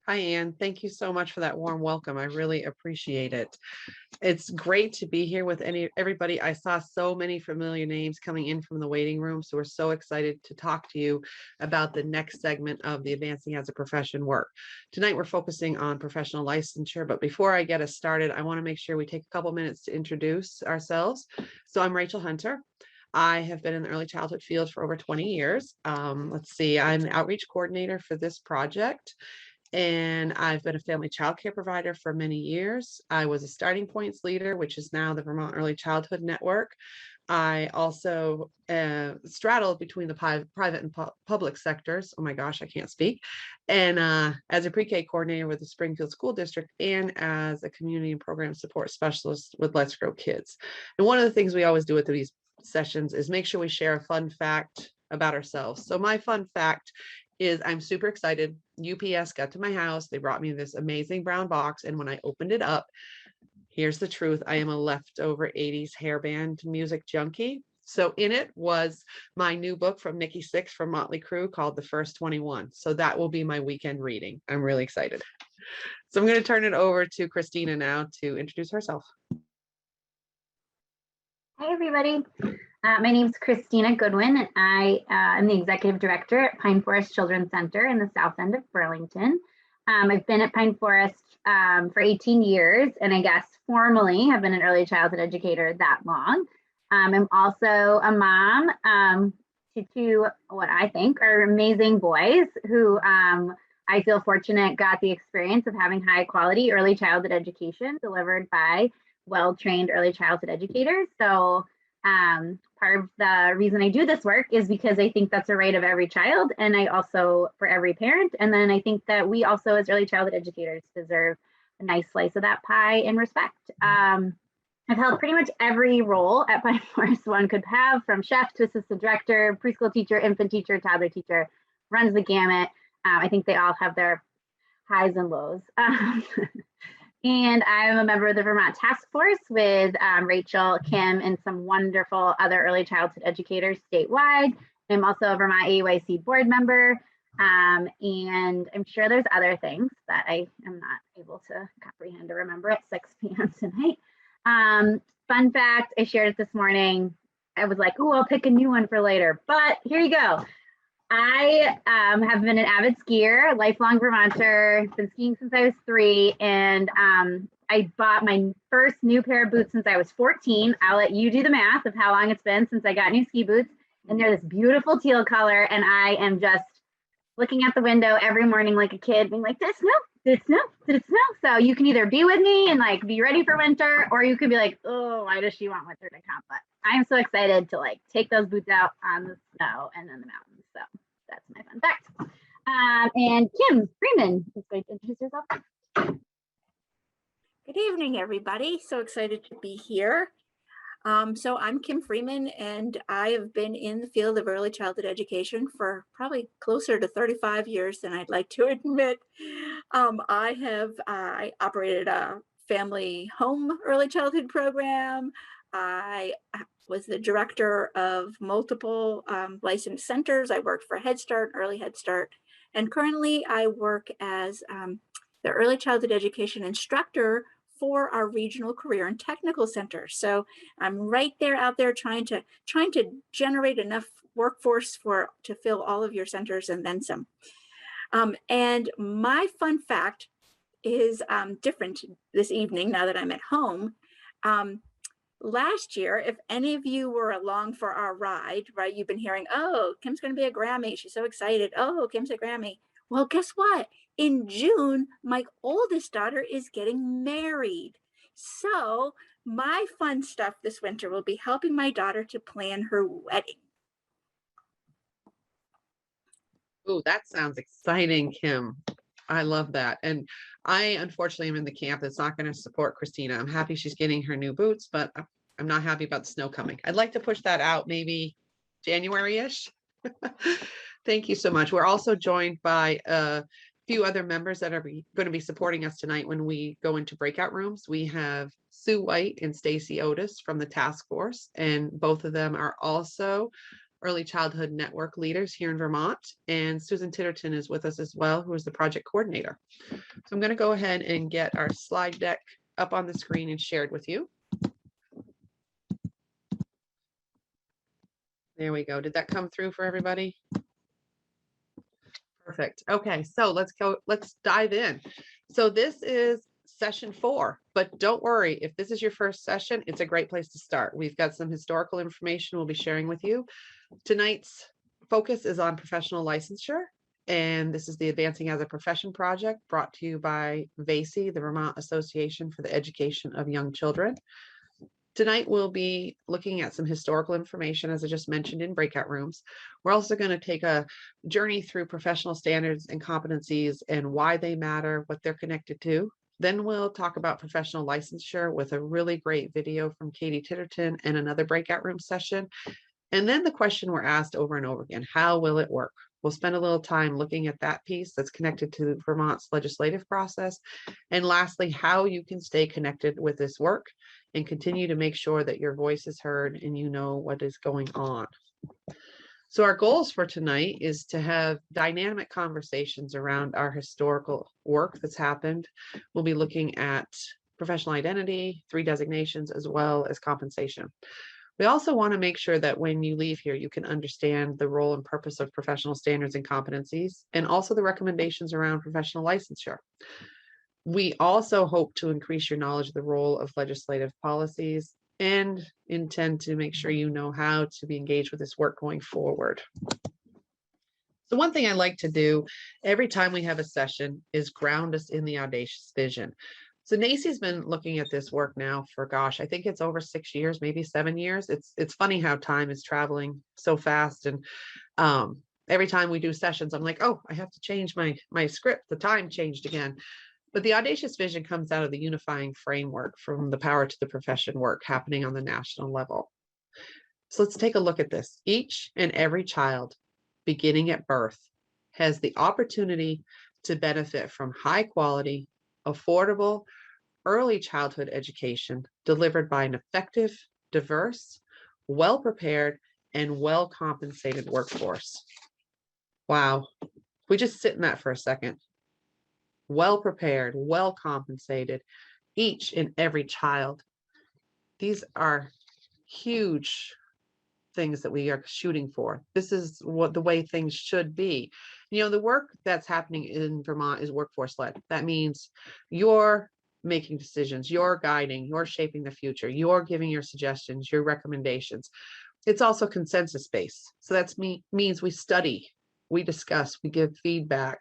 Hi, Anne. Thank you so much for that warm welcome. I really appreciate it. It's great to be here with everybody. I saw so many familiar names coming in from the waiting room, so we're so excited to talk to you about the next segment of the Advancing as a Profession work. Tonight, we're focusing on professional licensure, but before I get us started, I want to make sure we take a couple minutes to introduce ourselves. So I'm Rachel Hunter. I have been in the early childhood field for over 20 years. Let's see, I'm the outreach coordinator for this project. And I've been a family child care provider for many years. I was a starting points leader, which is now the Vermont Early Childhood Network. I also straddled between the private and public sectors. Oh my gosh, I can't speak. And as a pre-K coordinator with the Springfield School District and as a community and program support specialist with Let's Grow Kids. And one of the things we always do with these sessions is make sure we share a fun fact about ourselves. So my fun fact is I'm super excited. UPS got to my house. They brought me this amazing brown box. And when I opened it up, here's the truth. I am a leftover 80s hairband music junkie. So in it was my new book from Nikki Sixx from Motley Crue called The First 21. So that will be my weekend reading. I'm really excited. So I'm going to turn it over to Christina now to introduce herself. Hi, everybody. My name is Christina Goodwin, and I am the Executive Director at Pine Forest Children's Center in the south end of Burlington. I've been at Pine Forest for 18 years, and I guess formally have been an early childhood educator that long. I'm also a mom to two, what I think are amazing boys who I feel fortunate got the experience of having high quality early childhood education delivered by well-trained early childhood educators. So part of the reason I do this work is because I think that's a right of every child, and I also for every parent. And then I think that we also as early childhood educators deserve a nice slice of that pie in respect. I've held pretty much every role at Pine Forest one could have, from chef to assistant director, preschool teacher, infant teacher, toddler teacher, runs the gamut. I think they all have their highs and lows. And I'm a member of the Vermont Task Force with Rachel, Kim, and some wonderful other early childhood educators statewide. I'm also a Vermont AUIC board member, and I'm sure there's other things that I am not able to comprehend or remember at 6 p.m. tonight. Fun fact, I shared it this morning. I was like, oh, I'll pick a new one for later, but here you go. I have been an avid skier, lifelong Vermonter, been skiing since I was 3, and I bought my first new pair of boots since I was 14. I'll let you do the math of how long it's been since I got new ski boots, and they're this beautiful teal color, and I am just looking out the window every morning like a kid, being like, did it snow? Did it snow? Did it snow? So you can either be with me and like be ready for winter, or you could be like, oh, why does she want winter to come? But I'm so excited to like take those boots out on the snow and then the mountains. So that's my fun fact. And Kim Freeman is going to introduce herself. Good evening, everybody. So excited to be here. So I'm Kim Freeman, and I have been in the field of early childhood education for probably closer to 35 years than I'd like to admit. I operated a family home early childhood program. I was the director of multiple licensed centers. I worked for Head Start, Early Head Start, and currently I work as the early childhood education instructor for our regional career and technical center. So I'm right there out there trying to generate enough workforce to fill all of your centers and then some. And my fun fact is different this evening now that I'm at home. Last year, if any of you were along for our ride, right, you've been hearing, oh, Kim's going to be a Grammy. She's so excited. Oh, Kim's a Grammy. Well, guess what? In June, my oldest daughter is getting married. So my fun stuff this winter will be helping my daughter to plan her wedding. Oh, that sounds exciting, Kim. I love that. And I unfortunately am in the camp that's not going to support Christina. I'm happy she's getting her new boots, but I'm not happy about the snow coming. I'd like to push that out maybe January-ish. Thank you so much. We're also joined by a few other members that are going to be supporting us tonight when we go into breakout rooms. We have Sue White and Stacy Otis from the task force, and both of them are also early childhood network leaders here in Vermont. And Susan Titterton is with us as well, who is the project coordinator. So I'm going to go ahead and get our slide deck up on the screen and shared with you. There we go. Did that come through for everybody? Perfect. Okay, so let's dive in. So this is session 4, but don't worry, if this is your first session, it's a great place to start. We've got some historical information we'll be sharing with you. Tonight's focus is on professional licensure, and this is the Advancing as a Profession project brought to you by VACE, the Vermont Association for the Education of Young Children. Tonight, we'll be looking at some historical information, as I just mentioned, in breakout rooms. We're also going to take a journey through professional standards and competencies and why they matter, what they're connected to. Then we'll talk about professional licensure with a really great video from Katie Titterton and another breakout room session. And then the question we're asked over and over again, how will it work? We'll spend a little time looking at that piece that's connected to Vermont's legislative process. And lastly, how you can stay connected with this work and continue to make sure that your voice is heard and you know what is going on. So our goals for tonight is to have dynamic conversations around our historical work that's happened. We'll be looking at professional identity, 3 designations, as well as compensation. We also want to make sure that when you leave here, you can understand the role and purpose of professional standards and competencies, and also the recommendations around professional licensure. We also hope to increase your knowledge of the role of legislative policies and intend to make sure you know how to be engaged with this work going forward. So one thing I like to do every time we have a session is ground us in the Audacious Vision. So NACE's been looking at this work now for, gosh, I think it's over 6 years, maybe 7 years. It's funny how time is traveling so fast. And every time we do sessions, I'm like, oh, I have to change my script. The time changed again. But the Audacious Vision comes out of the unifying framework from the power to the profession work happening on the national level. So let's take a look at this. Each and every child, beginning at birth, has the opportunity to benefit from high quality, affordable, early childhood education delivered by an effective, diverse, well-prepared, and well-compensated workforce. Wow. We just sit in that for a second. Well-prepared, well-compensated, each and every child. These are huge things that we are shooting for. This is what the way things should be. You know, the work that's happening in Vermont is workforce led. That means you're making decisions, you're guiding, you're shaping the future, you're giving your suggestions, your recommendations. It's also consensus based. So that's means we study, we discuss, we give feedback,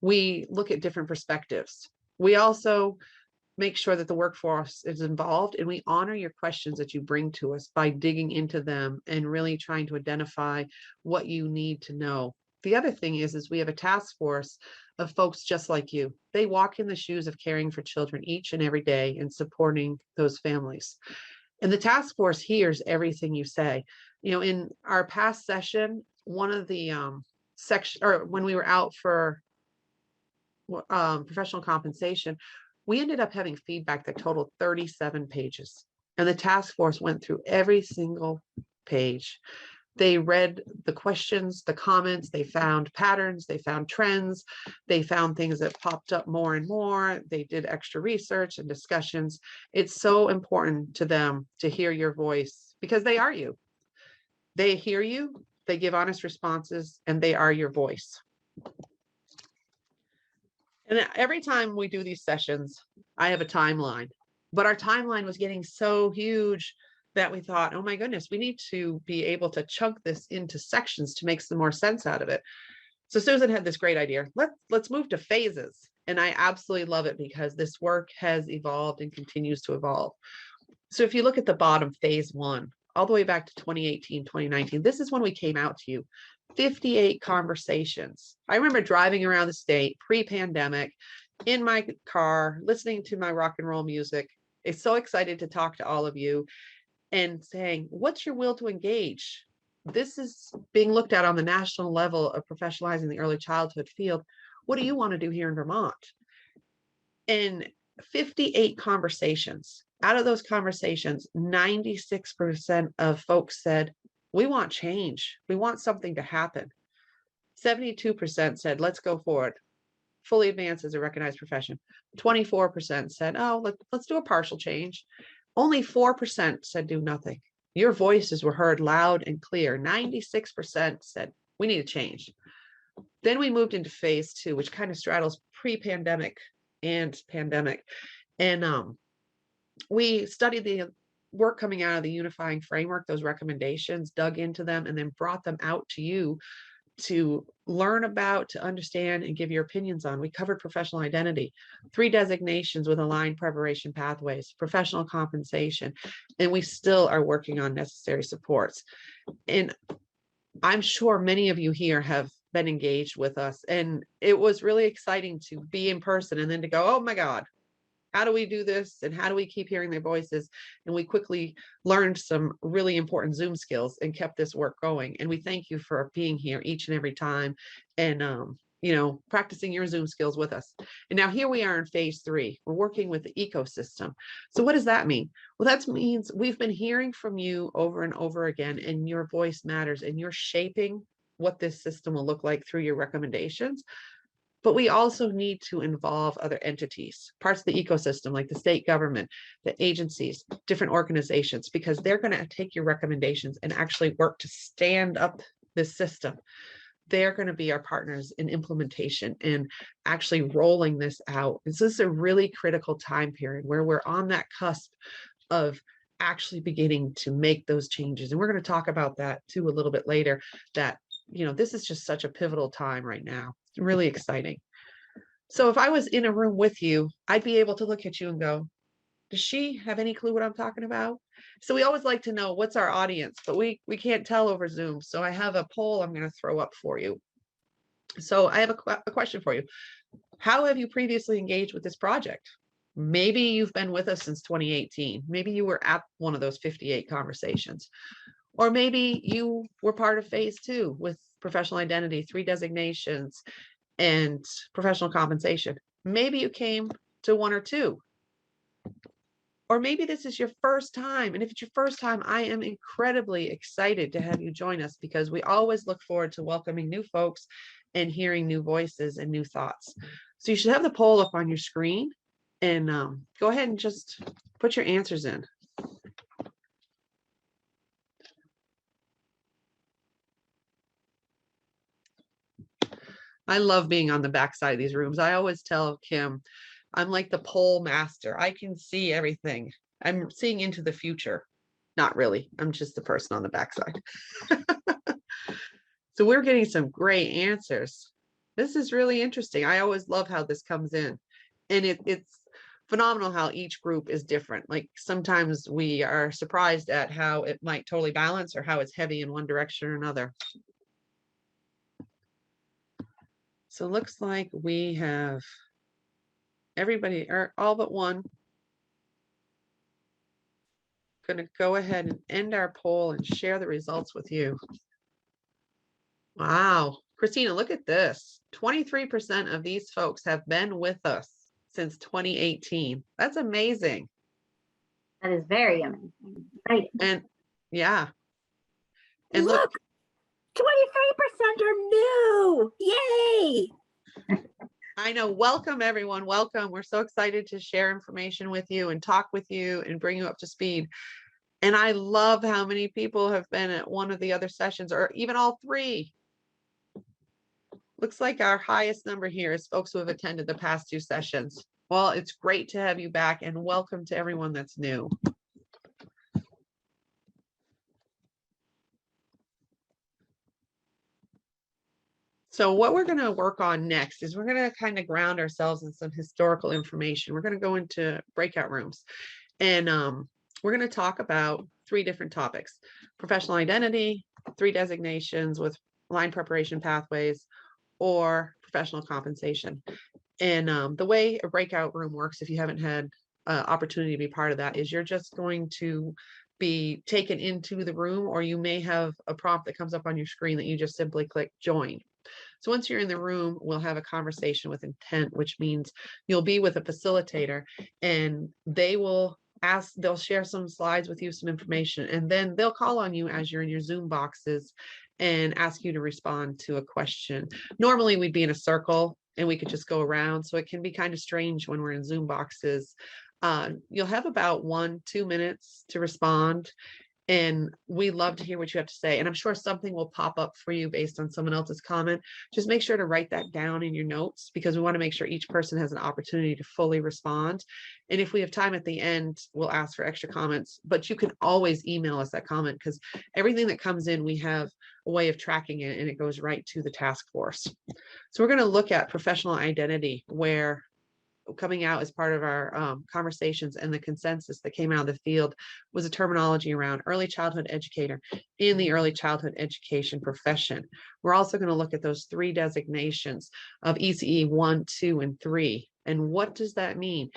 we look at different perspectives. We also make sure that the workforce is involved, and we honor your questions that you bring to us by digging into them and really trying to identify what you need to know. The other thing is we have a task force of folks just like you. They walk in the shoes of caring for children each and every day and supporting those families. And the task force hears everything you say. You know, in our past session, one of the section, or when we were out for professional compensation, we ended up having feedback that totaled 37 pages. And the task force went through every single page. They read the questions, the comments, they found patterns, they found trends, they found things that popped up more and more. They did extra research and discussions. It's so important to them to hear your voice because they are you. They hear you, they give honest responses, and they are your voice. And every time we do these sessions, I have a timeline, but our timeline was getting so huge that we thought, oh my goodness, we need to be able to chunk this into sections to make some more sense out of it. So Susan had this great idea. Let's move to phases. And I absolutely love it because this work has evolved and continues to evolve. So if you look at the bottom, phase 1, all the way back to 2018, 2019, this is when we came out to you. 58 conversations. I remember driving around the state pre-pandemic in my car, listening to my rock and roll music. I'm so excited to talk to all of you and saying, what's your will to engage? This is being looked at on the national level of professionalizing the early childhood field. What do you want to do here in Vermont? And 58 conversations. Out of those conversations, 96% of folks said, We want change. We want something to happen. 72% said, let's go forward. Fully advanced as a recognized profession. 24% said, oh, let's do a partial change. Only 4% said do nothing. Your voices were heard loud and clear. 96% said we need to change. Then we moved into phase 2, which kind of straddles pre-pandemic and pandemic. And we studied the work coming out of the unifying framework, those recommendations, dug into them, and then brought them out to you to learn about, to understand, and give your opinions on. We covered professional identity, 3 designations with aligned preparation pathways, professional compensation, and we still are working on necessary supports. And I'm sure many of you here have been engaged with us, and it was really exciting to be in person and then to go, oh my God, how do we do this? And how do we keep hearing their voices? And we quickly learned some really important Zoom skills and kept this work going. And we thank you for being here each and every time and, you know, practicing your Zoom skills with us. And now here we are in phase 3. We're working with the ecosystem. So what does that mean? Well, that means we've been hearing from you over and over again, and your voice matters, and you're shaping what this system will look like through your recommendations. But we also need to involve other entities, parts of the ecosystem, like the state government, the agencies, different organizations, because they're going to take your recommendations and actually work to stand up this system. They're going to be our partners in implementation and actually rolling this out. This is a really critical time period where we're on that cusp of actually beginning to make those changes. And we're going to talk about that too a little bit later, that, you know, this is just such a pivotal time right now. It's really exciting. So if I was in a room with you, I'd be able to look at you and go, does she have any clue what I'm talking about? So we always like to know what's our audience, but we can't tell over Zoom. So I have a poll I'm going to throw up for you. So I have a question for you. How have you previously engaged with this project? Maybe you've been with us since 2018. Maybe you were at one of those 58 conversations. Or maybe you were part of phase 2 with professional identity, 3 designations, and professional compensation. Maybe you came to 1 or 2. Or maybe this is your first time. And if it's your first time, I am incredibly excited to have you join us, because we always look forward to welcoming new folks and hearing new voices and new thoughts. So you should have the poll up on your screen, and go ahead and just put your answers in. I love being on the backside of these rooms. I always tell Kim, I'm like the poll master. I can see everything. I'm seeing into the future. Not really. I'm just the person on the backside. So we're getting some great answers. This is really interesting. I always love how this comes in. And it's phenomenal how each group is different. Like sometimes we are surprised at how it might totally balance or how it's heavy in one direction or another. So it looks like we have everybody, or all but one. Going to go ahead and end our poll and share the results with you. Wow. Christina, look at this. 23% of these folks have been with us since 2018. That's amazing. That is very amazing. Right. And yeah. And look 23% are new. Yay! I know. Welcome, everyone. Welcome. We're so excited to share information with you and talk with you and bring you up to speed. And I love how many people have been at one of the other sessions, or even all 3. Looks like our highest number here is folks who have attended the past 2 sessions. Well, it's great to have you back, and welcome to everyone that's new. So what we're going to work on next is we're going to kind of ground ourselves in some historical information. We're going to go into breakout rooms, and we're going to talk about 3 different topics: professional identity, 3 designations with line preparation pathways, or professional compensation. And the way a breakout room works, if you haven't had opportunity to be part of that, is you're just going to be taken into the room, or you may have a prompt that comes up on your screen that you just simply click join. So once you're in the room, we'll have a conversation with intent, which means you'll be with a facilitator, and they will they'll share some slides with you, some information, and then they'll call on you as you're in your Zoom boxes and ask you to respond to a question. Normally we'd be in a circle and we could just go around. So it can be kind of strange when we're in Zoom boxes. You'll have about 1-2 minutes to respond. And we love to hear what you have to say. And I'm sure something will pop up for you based on someone else's comment. Just make sure to write that down in your notes, because we want to make sure each person has an opportunity to fully respond. And if we have time at the end, we'll ask for extra comments, but you can always email us that comment, because everything that comes in, we have a way of tracking it and it goes right to the task force. So we're going to look at professional identity, where coming out as part of our conversations and the consensus that came out of the field was a terminology around early childhood educator in the early childhood education profession. We're also going to look at those 3 designations of ECE 1, 2, and 3. And what does that mean?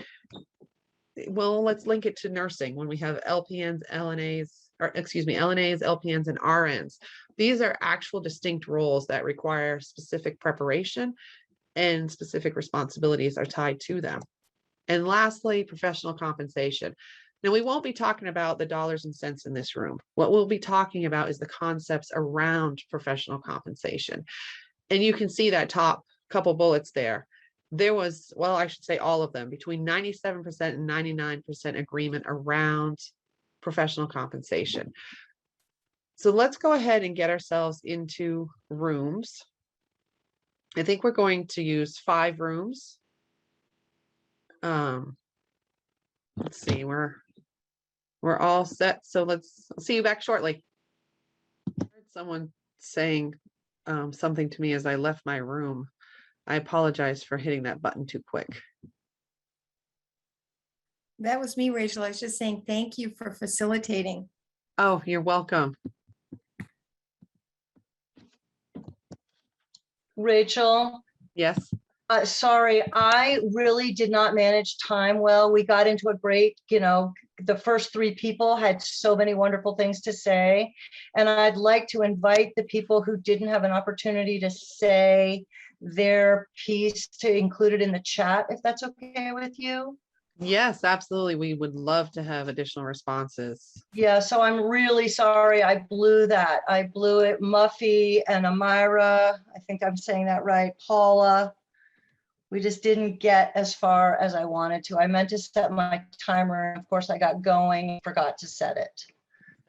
Well, let's link it to nursing when we have LPNs, LNAs, LPNs, and RNs. These are actual distinct roles that require specific preparation, and specific responsibilities are tied to them. And lastly, professional compensation. Now, we won't be talking about the dollars and cents in this room. What we'll be talking about is the concepts around professional compensation. And you can see that top couple bullets there. There was, well, I should say all of them, between 97% and 99% agreement around professional compensation. So let's go ahead and get ourselves into rooms. I think we're going to use 5 rooms. Let's see, we're all set. So I'll see you back shortly. I heard someone saying something to me as I left my room. I apologize for hitting that button too quick. That was me, Rachel. I was just saying thank you for facilitating. Oh, you're welcome. Rachel, Yes. sorry, I really did not manage time well. We got into a great, the first 3 people had so many wonderful things to say. And I'd like to invite the people who didn't have an opportunity to say their piece to include it in the chat, if that's okay with you. Yes, absolutely. We would love to have additional responses. Yeah, so I'm really sorry. I blew that. I blew it. Muffy and Amira, I think I'm saying that right. Paula, we just didn't get as far as I wanted to. I meant to set my timer. Of course, I got going, forgot to set it.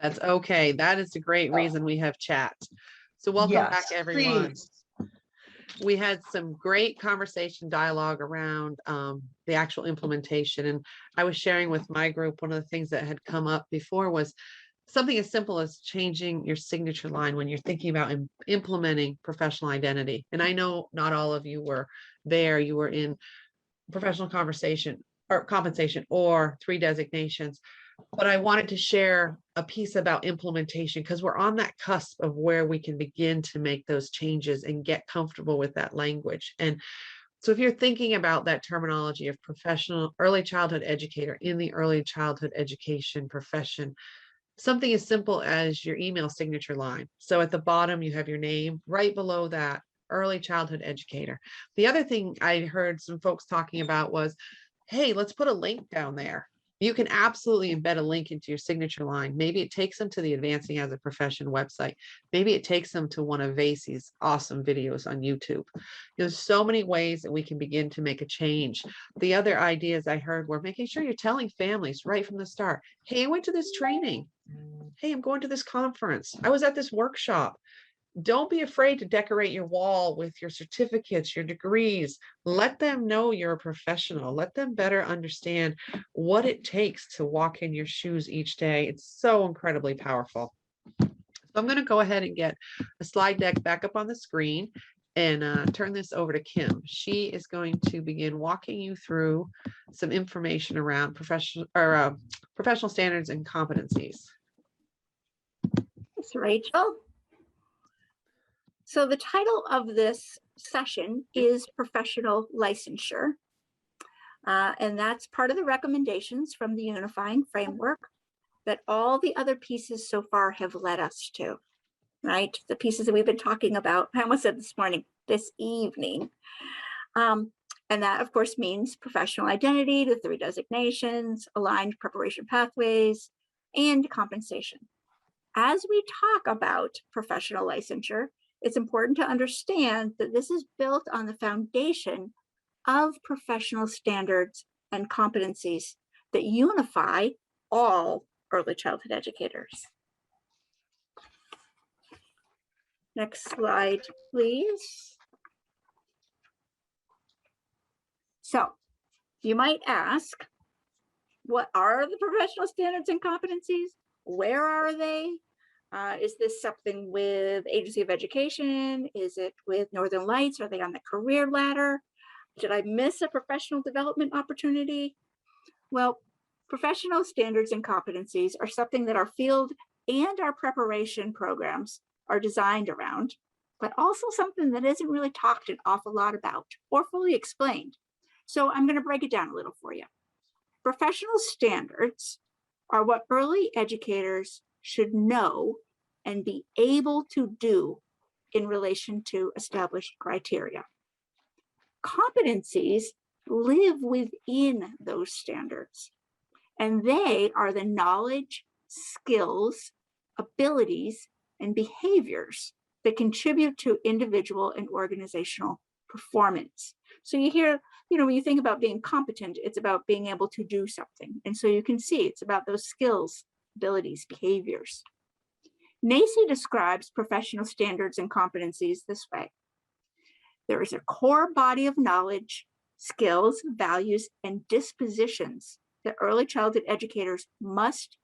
That's okay. That is a great reason we have chat. So welcome back, everyone. Please. We had some great conversation dialogue around the actual implementation. And I was sharing with my group, one of the things that had come up before was something as simple as changing your signature line when you're thinking about implementing professional identity. And I know not all of you were there. You were in professional conversation or compensation or 3 designations. But I wanted to share a piece about implementation, because we're on that cusp of where we can begin to make those changes and get comfortable with that language. And so if you're thinking about that terminology of professional early childhood educator in the early childhood education profession, something as simple as your email signature line. So at the bottom, you have your name, right below that, early childhood educator. The other thing I heard some folks talking about was, hey, let's put a link down there. You can absolutely embed a link into your signature line. Maybe it takes them to the Advancing as a Profession website. Maybe it takes them to one of Vasey's awesome videos on YouTube. There's so many ways that we can begin to make a change. The other ideas I heard were making sure you're telling families right from the start, hey, I went to this training. Hey, I'm going to this conference. I was at this workshop. Don't be afraid to decorate your wall with your certificates, your degrees. Let them know you're a professional. Let them better understand what it takes to walk in your shoes each day. It's so incredibly powerful. So I'm going to go ahead and get a slide deck back up on the screen and turn this over to Kim. She is going to begin walking you through some information around professional standards and competencies. Thanks, Rachel. So the title of this session is Professional Licensure. And that's part of the recommendations from the unifying framework that all the other pieces so far have led us to, right? The pieces that we've been talking about, I almost said this morning, this evening. And that, of course, means professional identity, the 3 designations, aligned preparation pathways, and compensation. As we talk about professional licensure, it's important to understand that this is built on the foundation of professional standards and competencies that unify all early childhood educators. Next slide, please. So you might ask, what are the professional standards and competencies? Where are they? Is this something with Agency of Education? Is it with Northern Lights? Are they on the career ladder? Did I miss a professional development opportunity? Well, professional standards and competencies are something that our field and our preparation programs are designed around, but also something that isn't really talked an awful lot about or fully explained. So I'm going to break it down a little for you. Professional standards are what early educators should know and be able to do in relation to established criteria. Competencies live within those standards, and they are the knowledge, skills, abilities, and behaviors that contribute to individual and organizational performance. So you hear, when you think about being competent, it's about being able to do something. And so you can see it's about those skills, abilities, behaviors. NACE describes professional standards and competencies this way. There is a core body of knowledge, skills, values, and dispositions that early childhood educators must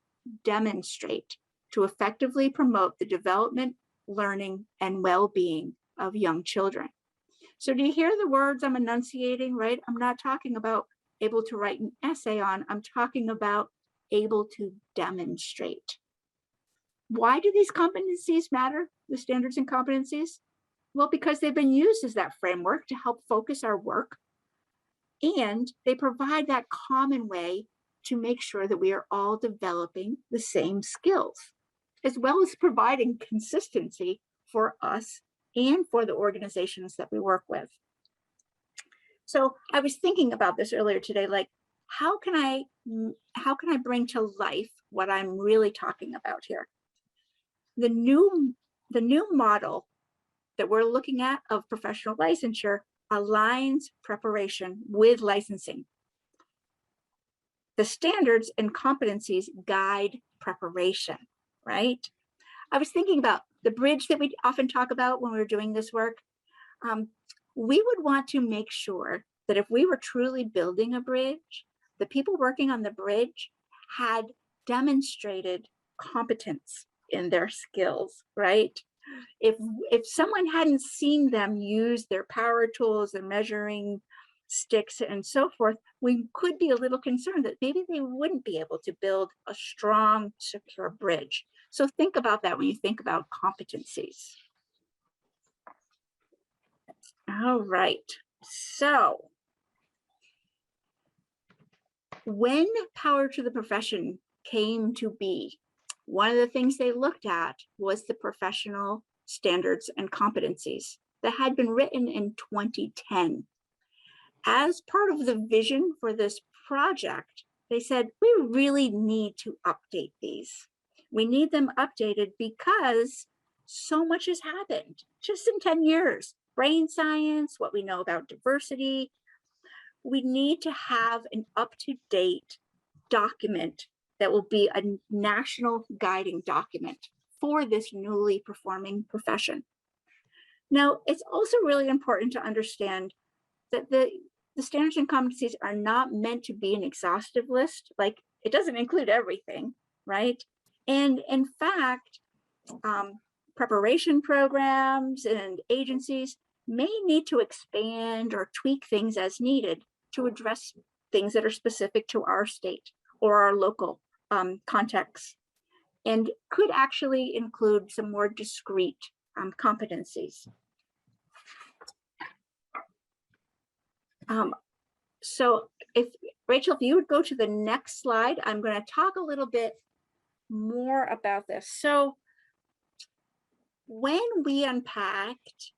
demonstrate to effectively promote the development, learning, and well-being of young children. So do you hear the words I'm enunciating, right? I'm not talking about able to write an essay on, I'm talking about able to demonstrate. Why do these competencies matter, the standards and competencies? Well, because they've been used as that framework to help focus our work, and they provide that common way to make sure that we are all developing the same skills, as well as providing consistency for us and for the organizations that we work with. So I was thinking about this earlier today, like how can I bring to life what I'm really talking about here? The new model that we're looking at of professional licensure aligns preparation with licensing. The standards and competencies guide preparation, right? I was thinking about the bridge that we often talk about when we're doing this work. We would want to make sure that if we were truly building a bridge, the people working on the bridge had demonstrated competence in their skills, right? If someone hadn't seen them use their power tools, their measuring sticks and so forth, we could be a little concerned that maybe they wouldn't be able to build a strong, secure bridge. So think about that when you think about competencies. All right, so when Power to the Profession came to be, one of the things they looked at was the professional standards and competencies that had been written in 2010. As part of the vision for this project, they said, we really need to update these. We need them updated because so much has happened just in 10 years. Brain science, what we know about diversity. We need to have an up-to-date document that will be a national guiding document for this newly performing profession. Now, it's also really important to understand that the standards and competencies are not meant to be an exhaustive list. Like, it doesn't include everything, right? And in fact, preparation programs and agencies may need to expand or tweak things as needed to address things that are specific to our state or our local context, and could actually include some more discrete competencies. So Rachel, if you would go to the next slide, I'm going to talk a little bit more about this. So when we unpacked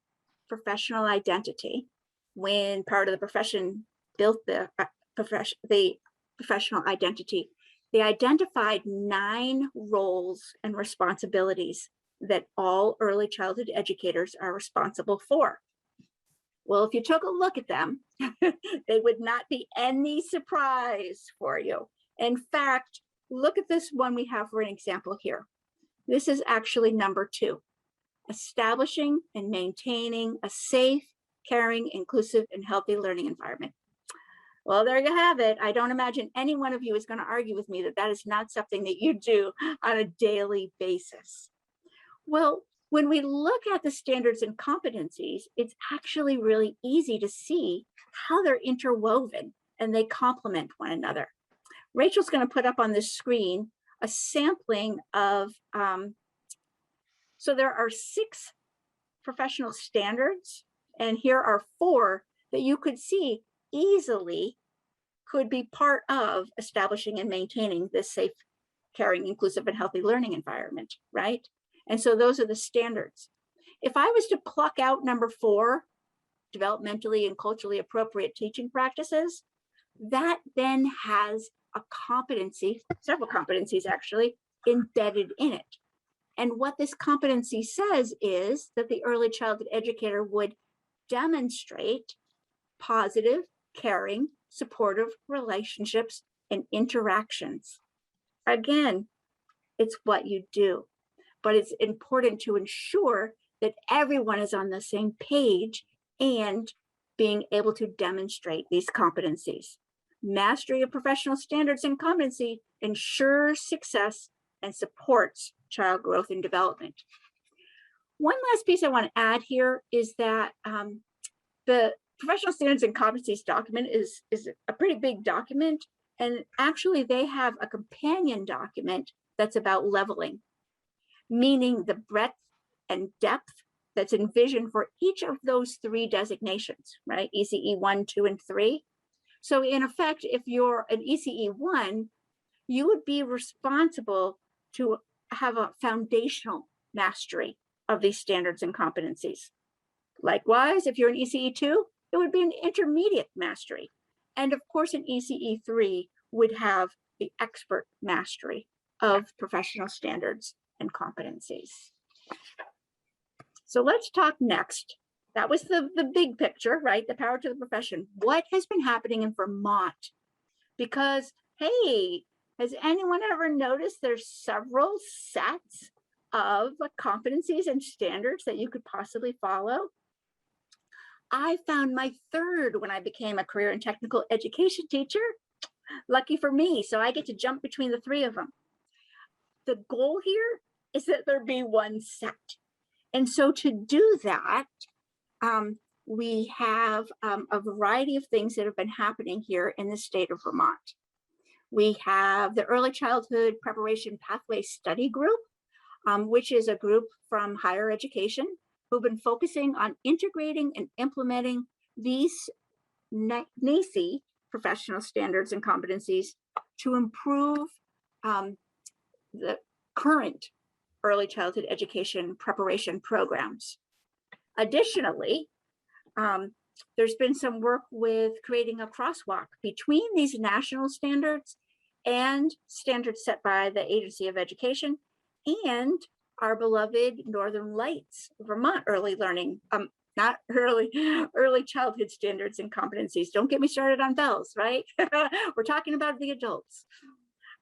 professional identity, when part of the profession built the professional identity, they identified 9 roles and responsibilities that all early childhood educators are responsible for. Well, if you took a look at them, they would not be any surprise for you. In fact, look at this one we have for an example here. This is actually number 2, establishing and maintaining a safe, caring, inclusive, and healthy learning environment. Well, there you have it. I don't imagine any one of you is going to argue with me that that is not something that you do on a daily basis. Well, when we look at the standards and competencies, it's actually really easy to see how they're interwoven and they complement one another. Rachel's going to put up on this screen a sampling of, so there are 6 professional standards, and here are 4 that you could see easily could be part of establishing and maintaining this safe, caring, inclusive, and healthy learning environment, right? And so those are the standards. If I was to pluck out number 4, developmentally and culturally appropriate teaching practices, that then has a competency, several competencies actually, embedded in it. And what this competency says is that the early childhood educator would demonstrate positive, caring, supportive relationships and interactions. Again, it's what you do, but it's important to ensure that everyone is on the same page and being able to demonstrate these competencies. Mastery of professional standards and competency ensures success and supports child growth and development. One last piece I want to add here is that the professional standards and competencies document is a pretty big document, and actually they have a companion document that's about leveling, meaning the breadth and depth that's envisioned for each of those 3 designations, right? ECE 1, 2, and 3. So in effect, if you're an ECE 1, you would be responsible to have a foundational mastery of these standards and competencies. Likewise, if you're an ECE 2, it would be an intermediate mastery. And of course, an ECE 3 would have the expert mastery of professional standards and competencies. So let's talk next. That was the big picture, right? The power to the profession. What has been happening in Vermont? Because, hey, has anyone ever noticed there's several sets of competencies and standards that you could possibly follow? I found my 3rd when I became a career and technical education teacher. Lucky for me, so I get to jump between the 3 of them. The goal here is that there be one set. And so to do that, we have a variety of things that have been happening here in the state of Vermont. We have the Early Childhood Preparation Pathway Study Group, which is a group from higher education who've been focusing on integrating and implementing these NECE professional standards and competencies to improve the current early childhood education preparation programs. Additionally, there's been some work with creating a crosswalk between these national standards and standards set by the Agency of Education and our beloved Northern Lights Vermont early learning, not early childhood standards and competencies. Don't get me started on bells, right? We're talking about the adults.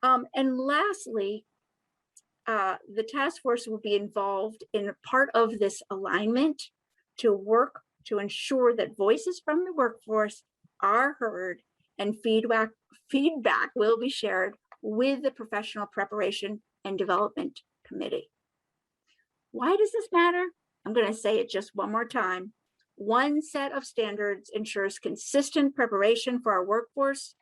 And lastly, the task force will be involved in part of this alignment to work to ensure that voices from the workforce are heard and feedback will be shared with the Professional Preparation and Development Committee. Why does this matter? I'm going to say it just one more time. One set of standards ensures consistent preparation for our workforce,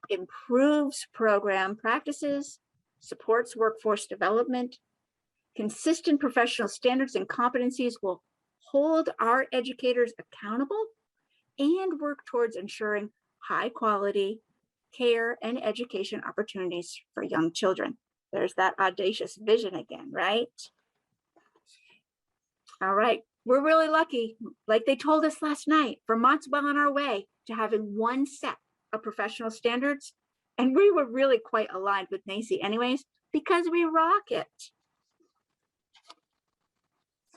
improves program practices, supports workforce development. Consistent professional standards and competencies will hold our educators accountable and work towards ensuring high quality care and education opportunities for young children. There's that audacious vision again, right? All right, we're really lucky, like they told us last night, Vermont's well on our way to having one set of professional standards. And we were really quite aligned with NACE anyways, because we rock it.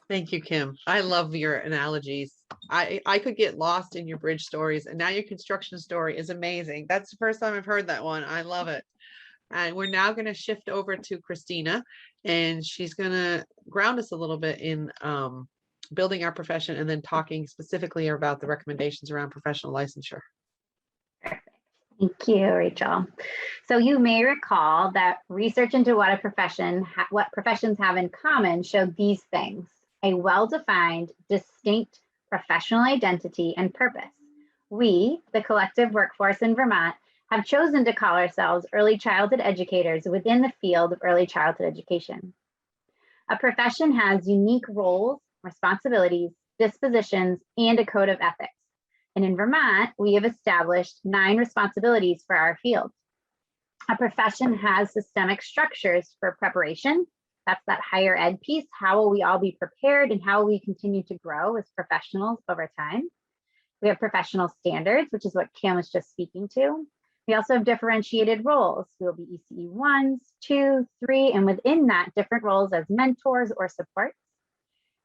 Thank you, Kim. I love your analogies. I could get lost in your bridge stories, and now your construction story is amazing. That's the first time I've heard that one. I love it. And we're now going to shift over to Christina, and she's going to ground us a little bit in building our profession and then talking specifically about the recommendations around professional licensure. Thank you, Rachel. So you may recall that research into what what professions have in common showed these things: a well-defined, distinct professional identity and purpose. We, the collective workforce in Vermont, have chosen to call ourselves early childhood educators within the field of early childhood education. A profession has unique roles, responsibilities, dispositions, and a code of ethics. And in Vermont, we have established 9 responsibilities for our field. A profession has systemic structures for preparation. That's that higher ed piece. How will we all be prepared, and how will we continue to grow as professionals over time? We have professional standards, which is what Kim was just speaking to. We also have differentiated roles. We will be ECE 1s, 2, 3, and within that, different roles as mentors or supports.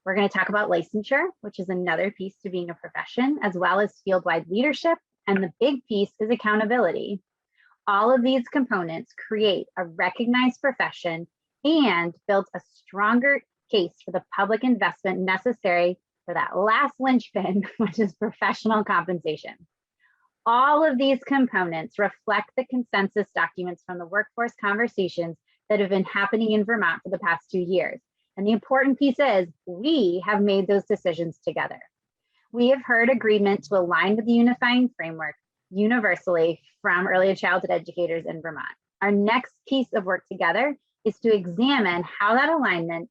We're going to talk about licensure, which is another piece to being a profession, as well as field-wide leadership. And the big piece is accountability. All of these components create a recognized profession and build a stronger case for the public investment necessary for that last linchpin, which is professional compensation. All of these components reflect the consensus documents from the workforce conversations that have been happening in Vermont for the past 2 years. And the important piece is we have made those decisions together. We have heard agreement to align with the unifying framework universally from early childhood educators in Vermont. Our next piece of work together is to examine how that alignment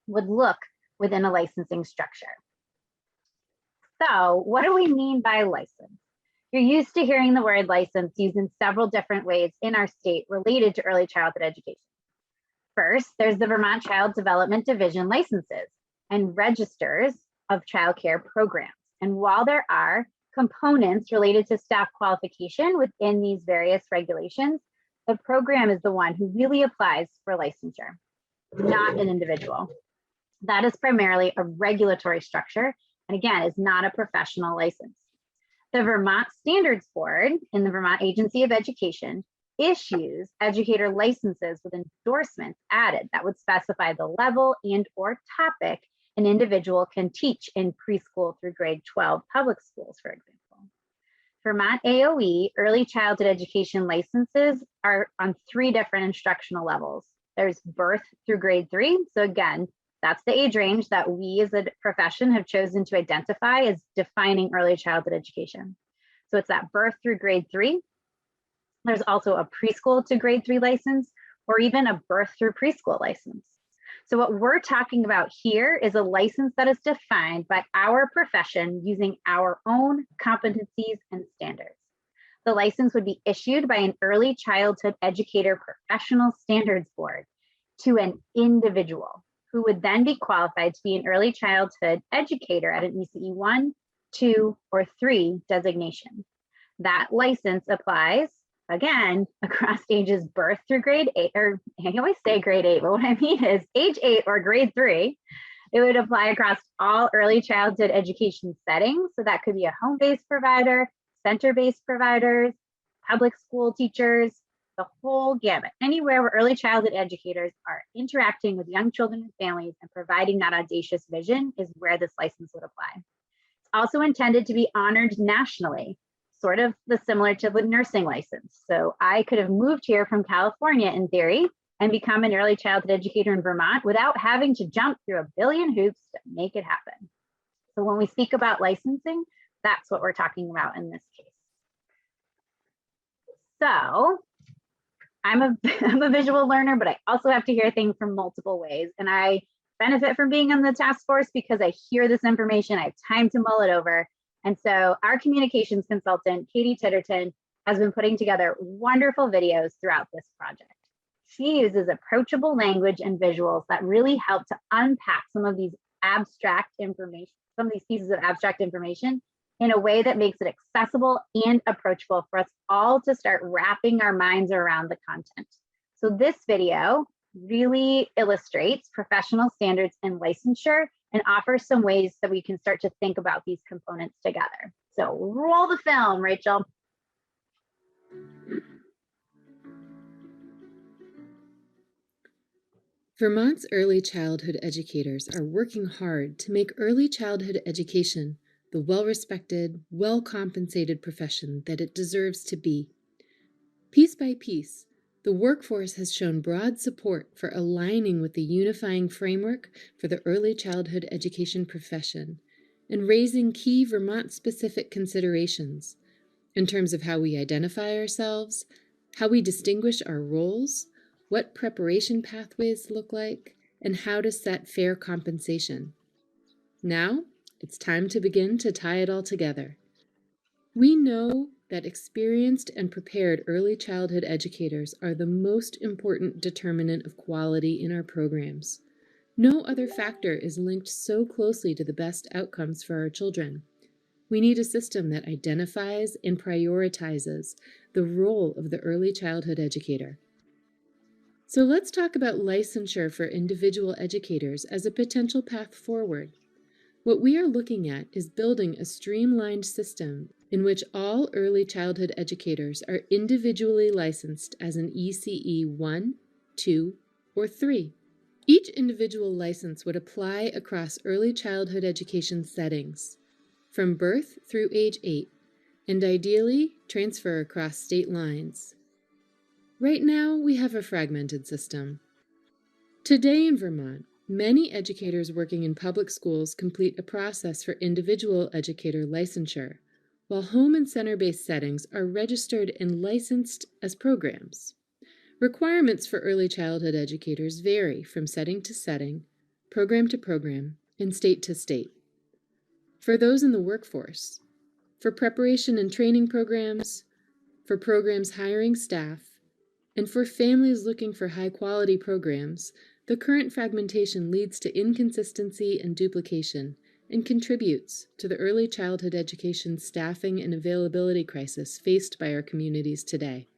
would look within a licensing structure. So what do we mean by license? You're used to hearing the word license used in several different ways in our state related to early childhood education. First, there's the Vermont Child Development Division licenses and registers of childcare programs. And while there are components related to staff qualification within these various regulations, the program is the one who really applies for licensure, not an individual. That is primarily a regulatory structure, and again, is not a professional license. The Vermont Standards Board in the Vermont Agency of Education issues educator licenses with endorsements added that would specify the level and or topic an individual can teach in preschool through grade 12 public schools, for example. Vermont AOE early childhood education licenses are on 3 different instructional levels. There's birth through grade 3. So again, that's the age range that we as a profession have chosen to identify as defining early childhood education. So it's that birth through grade 3. There's also a preschool to grade 3 license, or even a birth through preschool license. So what we're talking about here is a license that is defined by our profession using our own competencies and standards. The license would be issued by an early childhood educator professional standards board to an individual who would then be qualified to be an early childhood educator at an ECE 1, 2, or 3 designation. That license applies, again, across ages birth through grade 8, or I always say grade 8, but what I mean is age 8 or grade 3. It would apply across all early childhood education settings. So that could be a home-based provider, center-based providers, public school teachers, the whole gamut. Anywhere where early childhood educators are interacting with young children and families and providing that audacious vision is where this license would apply. It's also intended to be honored nationally, sort of similar to the nursing license. So I could have moved here from California in theory and become an early childhood educator in Vermont without having to jump through a billion hoops to make it happen. So when we speak about licensing, that's what we're talking about in this case. So I'm a visual learner, but I also have to hear things from multiple ways. And I benefit from being on the task force because I hear this information, I have time to mull it over. And so our communications consultant, Katie Titterton, has been putting together wonderful videos throughout this project. She uses approachable language and visuals that really help to unpack some of these abstract information, some of these pieces of abstract information in a way that makes it accessible and approachable for us all to start wrapping our minds around the content. So this video really illustrates professional standards and licensure and offers some ways that we can start to think about these components together. So roll the film, Rachel. Vermont's early childhood educators are working hard to make early childhood education the well-respected, well-compensated profession that it deserves to be. Piece by piece, the workforce has shown broad support for aligning with the unifying framework for the early childhood education profession and raising key Vermont-specific considerations in terms of how we identify ourselves, how we distinguish our roles, what preparation pathways look like, and how to set fair compensation. Now, it's time to begin to tie it all together. We know that experienced and prepared early childhood educators are the most important determinant of quality in our programs. No other factor is linked so closely to the best outcomes for our children. We need a system that identifies and prioritizes the role of the early childhood educator. So let's talk about licensure for individual educators as a potential path forward. What we are looking at is building a streamlined system in which all early childhood educators are individually licensed as an ECE 1, 2, or 3. Each individual license would apply across early childhood education settings, from birth through age 8, and ideally transfer across state lines. Right now, we have a fragmented system. Today in Vermont, many educators working in public schools complete a process for individual educator licensure, while home and center-based settings are registered and licensed as programs. Requirements for early childhood educators vary from setting to setting, program to program, and state to state. For those in the workforce, for preparation and training programs, for programs hiring staff, and for families looking for high-quality programs, the current fragmentation leads to inconsistency and duplication and contributes to the early childhood education staffing and availability crisis faced by our communities today.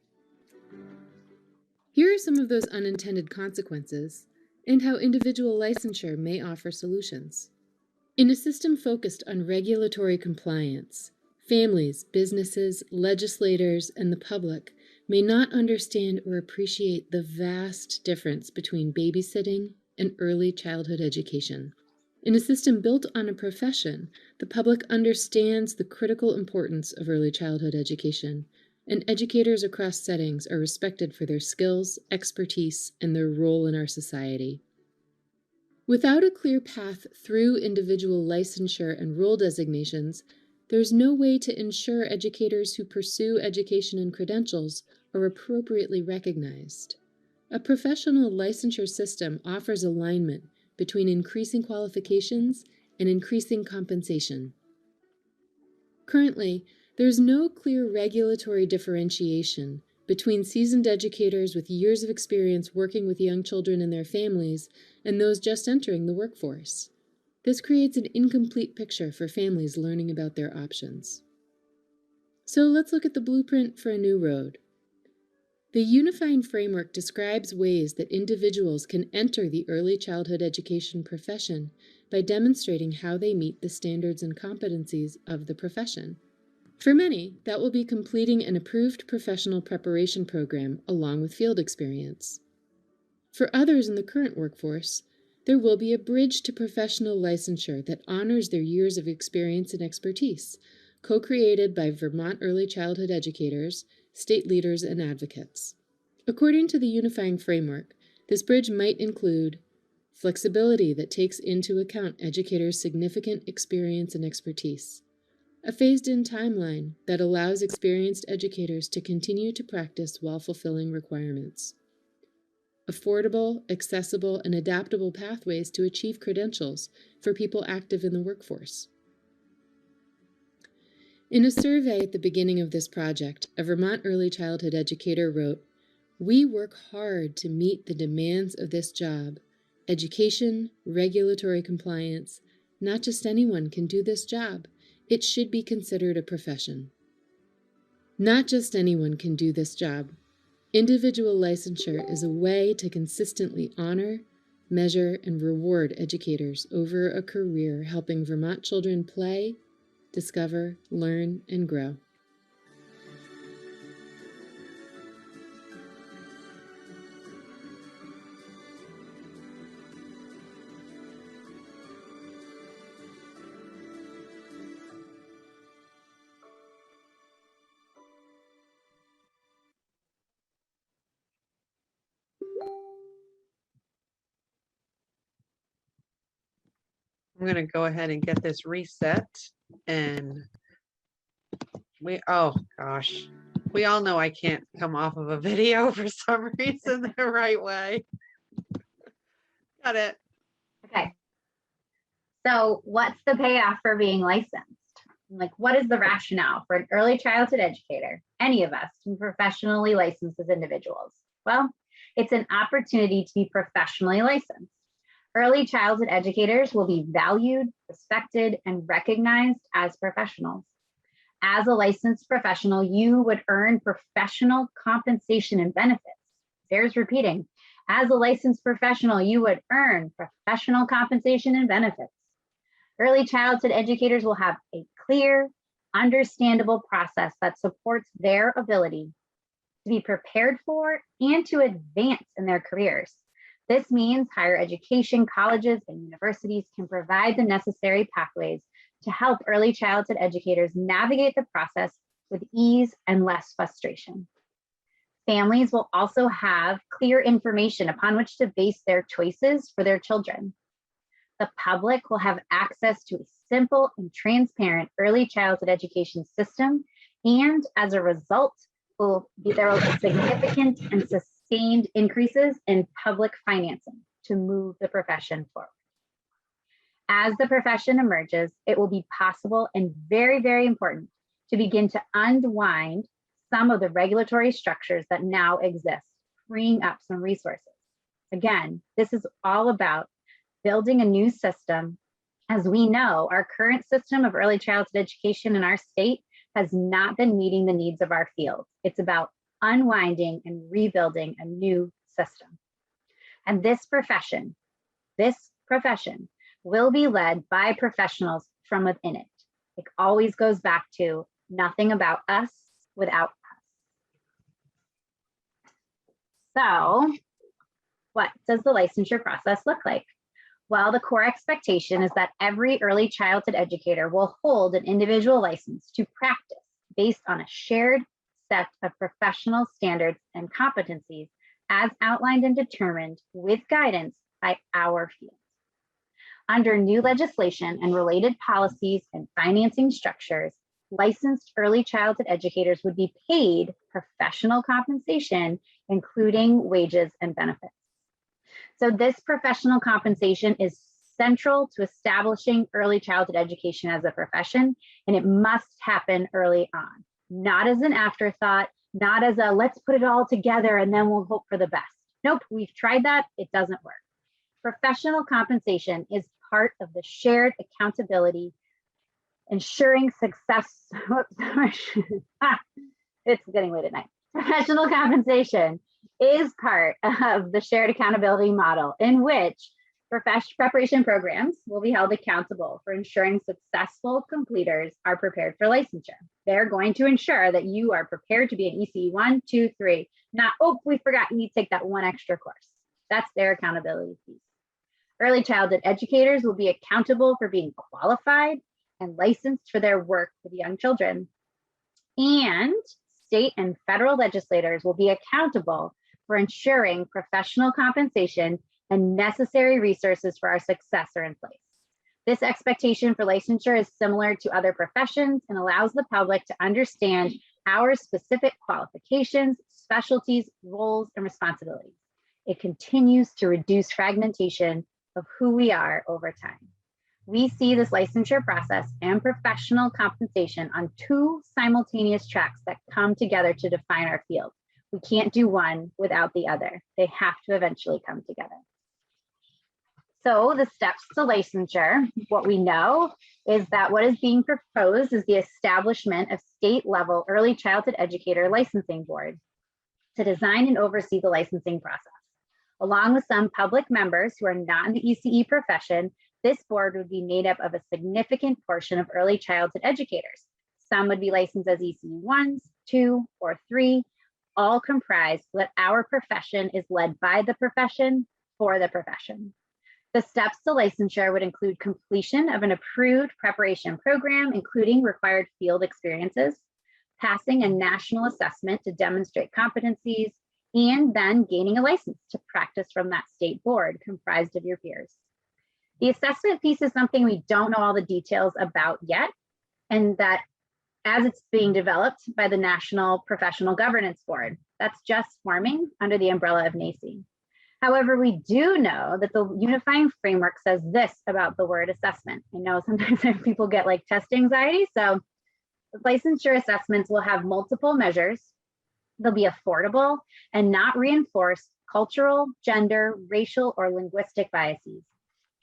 Here are some of those unintended consequences and how individual licensure may offer solutions. In a system focused on regulatory compliance, families, businesses, legislators, and the public may not understand or appreciate the vast difference between babysitting and early childhood education. In a system built on a profession, the public understands the critical importance of early childhood education, and educators across settings are respected for their skills, expertise, and their role in our society. Without a clear path through individual licensure and role designations, there's no way to ensure educators who pursue education and credentials are appropriately recognized. A professional licensure system offers alignment between increasing qualifications and increasing compensation. Currently, there's no clear regulatory differentiation between seasoned educators with years of experience working with young children and their families and those just entering the workforce. This creates an incomplete picture for families learning about their options. So let's look at the blueprint for a new road. The unifying framework describes ways that individuals can enter the early childhood education profession by demonstrating how they meet the standards and competencies of the profession. For many, that will be completing an approved professional preparation program along with field experience. For others in the current workforce, there will be a bridge to professional licensure that honors their years of experience and expertise, co-created by Vermont early childhood educators, state leaders, and advocates. According to the unifying framework, this bridge might include flexibility that takes into account educators' significant experience and expertise, a phased-in timeline that allows experienced educators to continue to practice while fulfilling requirements, affordable, accessible, and adaptable pathways to achieve credentials for people active in the workforce. In a survey at the beginning of this project, a Vermont early childhood educator wrote, "We work hard to meet the demands of this job Education, regulatory compliance, not just anyone can do this job. It should be considered a profession. Not just anyone can do this job. Individual licensure is a way to consistently honor, measure, and reward educators over a career helping Vermont children play, discover, learn, and grow. I'm going to go ahead and get this reset, and oh gosh, we all know I can't come off of a video for some reason the right way. Got it. Okay. So what's the payoff for being licensed? Like, what is the rationale for an early childhood educator, any of us, to be professionally licensed as individuals? Well, it's an opportunity to be professionally licensed. Early childhood educators will be valued, respected, and recognized as professionals. As a licensed professional, you would earn professional compensation and benefits. There's repeating. As a licensed professional, you would earn professional compensation and benefits. Early childhood educators will have a clear, understandable process that supports their ability to be prepared for and to advance in their careers. This means higher education, colleges, and universities can provide the necessary pathways to help early childhood educators navigate the process with ease and less frustration. Families will also have clear information upon which to base their choices for their children. The public will have access to a simple and transparent early childhood education system, and as a result, there will be significant and sustained increases in public financing to move the profession forward. As the profession emerges, it will be possible and very, very important to begin to unwind some of the regulatory structures that now exist, freeing up some resources. Again, this is all about building a new system. As we know, our current system of early childhood education in our state has not been meeting the needs of our field. It's about unwinding and rebuilding a new system. And this profession will be led by professionals from within it. It always goes back to nothing about us without us. So, what does the licensure process look like? Well, the core expectation is that every early childhood educator will hold an individual license to practice based on a shared set of professional standards and competencies as outlined and determined with guidance by our field. Under new legislation and related policies and financing structures, licensed early childhood educators would be paid professional compensation, including wages and benefits. So this professional compensation is central to establishing early childhood education as a profession, and it must happen early on, not as an afterthought, not as a let's put it all together and then we'll hope for the best. Nope, we've tried that, it doesn't work. Professional compensation is part of the shared accountability, ensuring success. It's getting late at night. Professional compensation is part of the shared accountability model in which preparation programs will be held accountable for ensuring successful completers are prepared for licensure. They're going to ensure that you are prepared to be an ECE 1, 2, 3, not, oh, we forgot you need to take that one extra course. That's their accountability piece. Early childhood educators will be accountable for being qualified and licensed for their work with young children. And state and federal legislators will be accountable for ensuring professional compensation and necessary resources for our success are in place. This expectation for licensure is similar to other professions and allows the public to understand our specific qualifications, specialties, roles, and responsibilities. It continues to reduce fragmentation of who we are over time. We see this licensure process and professional compensation on two simultaneous tracks that come together to define our field. We can't do one without the other. They have to eventually come together. So the steps to licensure, what we know is that what is being proposed is the establishment of state-level early childhood educator licensing board to design and oversee the licensing process. Along with some public members who are not in the ECE profession, this board would be made up of a significant portion of early childhood educators. Some would be licensed as ECE 1s, 2, or 3, all comprised that our profession is led by the profession for the profession. The steps to licensure would include completion of an approved preparation program, including required field experiences, passing a national assessment to demonstrate competencies, and then gaining a license to practice from that state board comprised of your peers. The assessment piece is something we don't know all the details about yet, and that as it's being developed by the National Professional Governance Board, that's just forming under the umbrella of NACE. However, we do know that the unifying framework says this about the word assessment. I know sometimes people get like test anxiety, so licensure assessments will have multiple measures. They'll be affordable and not reinforce cultural, gender, racial, or linguistic biases.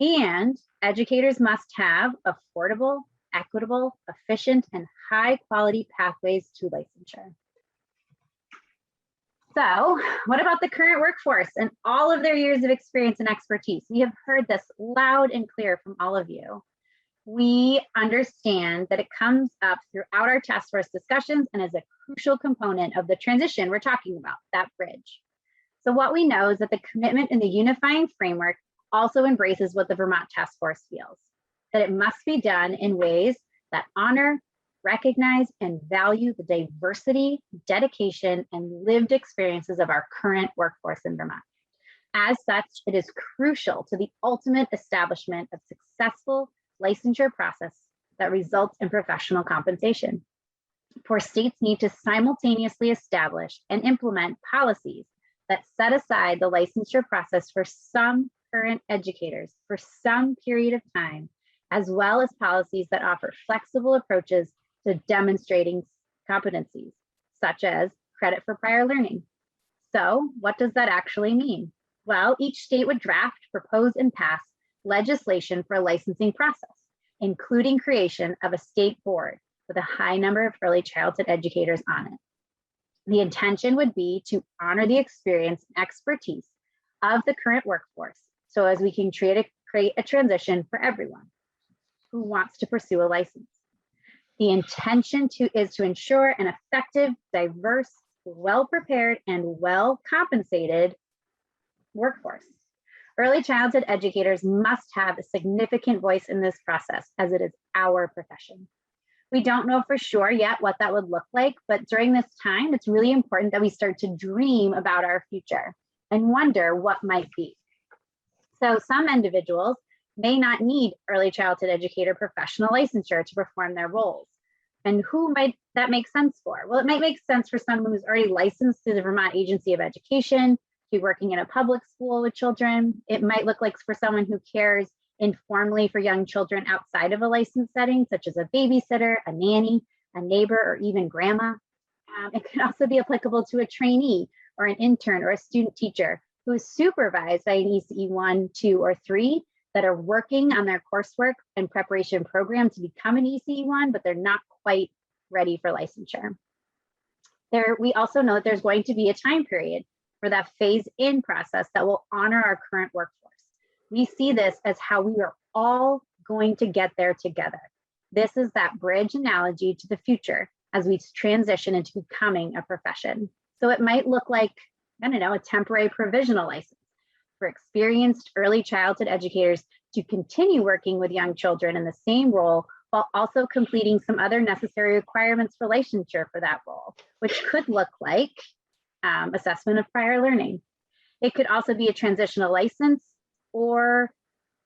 And educators must have affordable, equitable, efficient, and high quality pathways to licensure. So what about the current workforce and all of their years of experience and expertise? We have heard this loud and clear from all of you. We understand that it comes up throughout our task force discussions and is a crucial component of the transition we're talking about, that bridge. So what we know is that the commitment in the unifying framework also embraces what the Vermont Task Force feels, that it must be done in ways that honor, recognize, and value the diversity, dedication, and lived experiences of our current workforce in Vermont. As such, it is crucial to the ultimate establishment of successful licensure process that results in professional compensation. For states need to simultaneously establish and implement policies that set aside the licensure process for some current educators for some period of time, as well as policies that offer flexible approaches to demonstrating competencies, such as credit for prior learning. So what does that actually mean? Well, each state would draft, propose, and pass legislation for a licensing process, including creation of a state board with a high number of early childhood educators on it. The intention would be to honor the experience and expertise of the current workforce so as we can create a transition for everyone who wants to pursue a license. The intention is to ensure an effective, diverse, well-prepared, and well-compensated workforce. Early childhood educators must have a significant voice in this process as it is our profession. We don't know for sure yet what that would look like, but during this time, it's really important that we start to dream about our future and wonder what might be. So some individuals may not need early childhood educator professional licensure to perform their roles. And who might that make sense for? Well, it might make sense for someone who's already licensed through the Vermont Agency of Education, to be working in a public school with children. It might look like for someone who cares informally for young children outside of a licensed setting, such as a babysitter, a nanny, a neighbor, or even grandma. It can also be applicable to a trainee or an intern or a student teacher who is supervised by an ECE 1, 2, or 3 that are working on their coursework and preparation program to become an ECE 1, but they're not quite ready for licensure. We also know that there's going to be a time period for that phase-in process that will honor our current workforce. We see this as how we are all going to get there together. This is that bridge analogy to the future as we transition into becoming a profession. So it might look like, I don't know, a temporary provisional license for experienced early childhood educators to continue working with young children in the same role while also completing some other necessary requirements for licensure for that role, which could look like assessment of prior learning. It could also be a transitional license or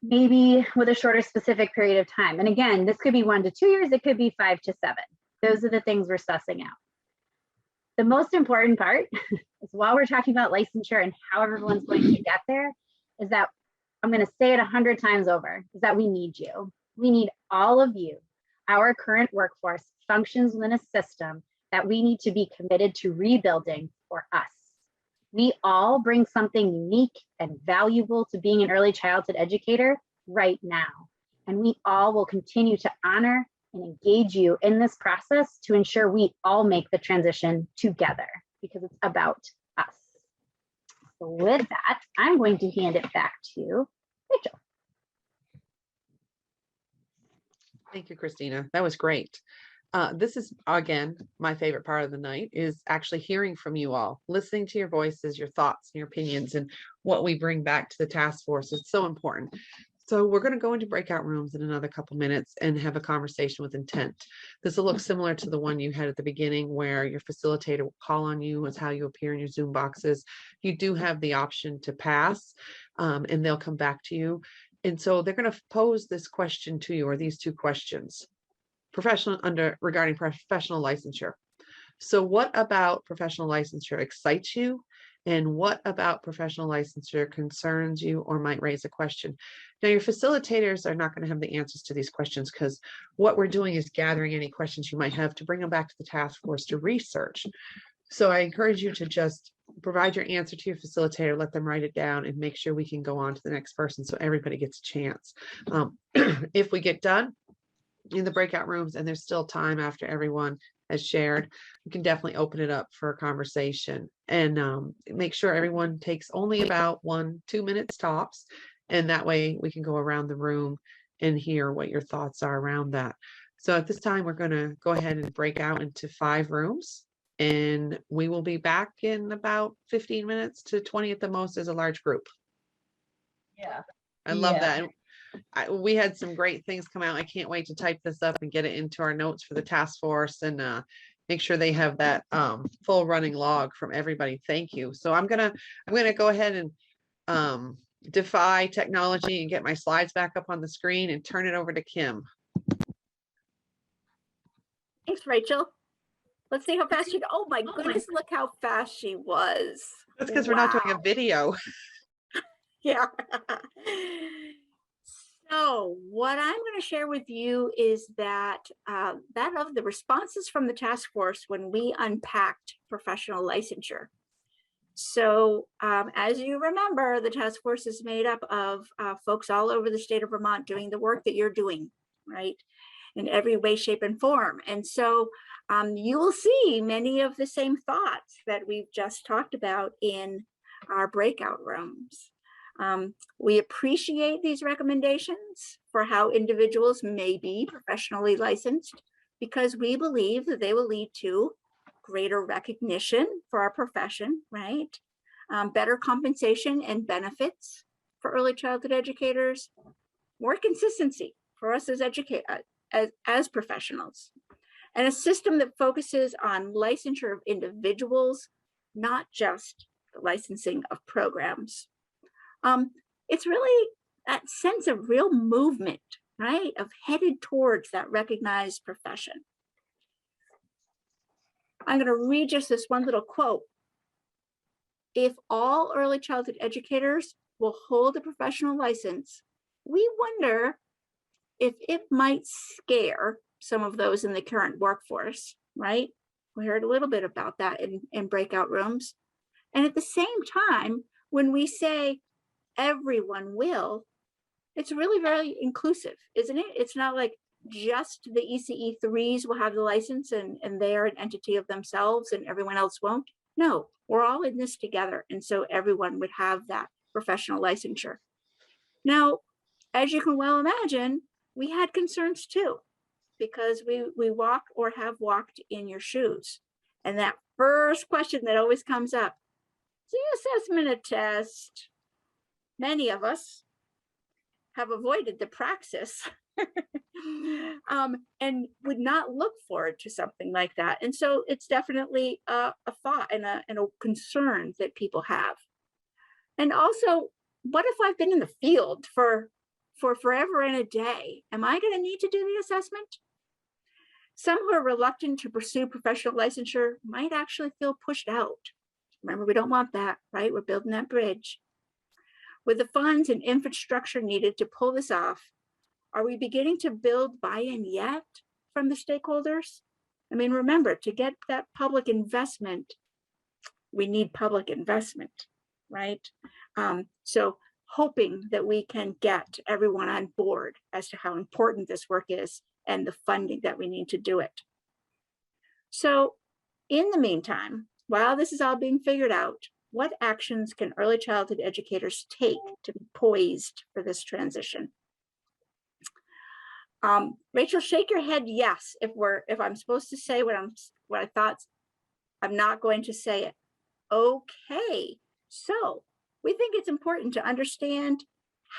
maybe with a shorter specific period of time. And again, this could be 1 to 2 years, it could be 5 to 7. Those are the things we're sussing out. The most important part is while we're talking about licensure and how everyone's going to get there is that, I'm going to say it 100 times over, is that we need you. We need all of you. Our current workforce functions within a system that we need to be committed to rebuilding for us. We all bring something unique and valuable to being an early childhood educator right now. And we all will continue to honor and engage you in this process to ensure we all make the transition together, because it's about us. So with that, I'm going to hand it back to Rachel. Thank you, Christina. That was great. This is, again, my favorite part of the night is actually hearing from you all, listening to your voices, your thoughts, and your opinions, and what we bring back to the task force. It's so important. So we're going to go into breakout rooms in another couple minutes and have a conversation with intent. This will look similar to the one you had at the beginning, where your facilitator will call on you as how you appear in your Zoom boxes. You do have the option to pass, and they'll come back to you. And so they're going to pose this question to you, or these two questions. Regarding professional licensure. So what about professional licensure excites you? And what about professional licensure concerns you or might raise a question? Now, your facilitators are not going to have the answers to these questions, because what we're doing is gathering any questions you might have to bring them back to the task force to research. So I encourage you to just provide your answer to your facilitator, let them write it down, and make sure we can go on to the next person so everybody gets a chance. If we get done in the breakout rooms and there's still time after everyone has shared, we can definitely open it up for a conversation, and make sure everyone takes only about 1-2 minutes tops, and that way we can go around the room and hear what your thoughts are around that. So at this time, we're going to go ahead and break out into 5 rooms, and we will be back in about 15 minutes to 20 at the most as a large group. Yeah. I love Yeah. that. We had some great things come out. I can't wait to type this up and get it into our notes for the task force, and make sure they have that full running log from everybody. Thank you. So I'm gonna go ahead and defy technology and get my slides back up on the screen and turn it over to Kim. Thanks, Rachel. Let's see how fast she, oh my goodness, look how fast she was. That's because we're not doing a video. Yeah. So what I'm going to share with you is that that of the responses from the task force when we unpacked professional licensure. So as you remember, the task force is made up of folks all over the state of Vermont doing the work that you're doing, right? In every way, shape, and form. And so you will see many of the same thoughts that we've just talked about in our breakout rooms. We appreciate these recommendations for how individuals may be professionally licensed, because we believe that they will lead to greater recognition for our profession, right? Better compensation and benefits for early childhood educators, more consistency for us as professionals, and a system that focuses on licensure of individuals, not just the licensing of programs. It's really that sense of real movement, right? Of headed towards that recognized profession. I'm going to read just this one little quote. If all early childhood educators will hold a professional license, we wonder if it might scare some of those in the current workforce, right? We heard a little bit about that in breakout rooms. And at the same time, when we say everyone will, it's really very inclusive, isn't it? It's not like just the ECE 3s will have the license and they are an entity of themselves and everyone else won't. No, we're all in this together. And so everyone would have that professional licensure. Now, as you can well imagine, we had concerns too, because we walk or have walked in your shoes. And that first question that always comes up, is the assessment a test? Many of us have avoided the praxis and would not look forward to something like that. And so it's definitely a thought and a concern that people have. And also, what if I've been in the field for forever and a day? Am I going to need to do the assessment? Some who are reluctant to pursue professional licensure might actually feel pushed out. Remember, we don't want that, right? We're building that bridge. With the funds and infrastructure needed to pull this off, are we beginning to build buy-in yet from the stakeholders? I mean, remember, to get that public investment, we need public investment, right? So hoping that we can get everyone on board as to how important this work is and the funding that we need to do it. So in the meantime, while this is all being figured out, what actions can early childhood educators take to be poised for this transition? Rachel, shake your head yes if I'm supposed to say what I thought. I'm not going to say it. Okay, so we think it's important to understand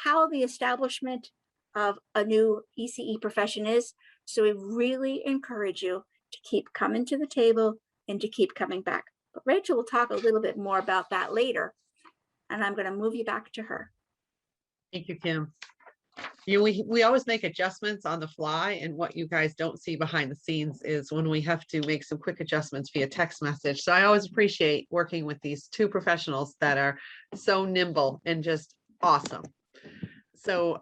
how the establishment of a new ECE profession is. So we really encourage you to keep coming to the table and to keep coming back. But Rachel will talk a little bit more about that later, and I'm going to move you back to her. Thank you, Kim. We always make adjustments on the fly, and what you guys don't see behind the scenes is when we have to make some quick adjustments via text message. So I always appreciate working with these two professionals that are so nimble and just awesome. So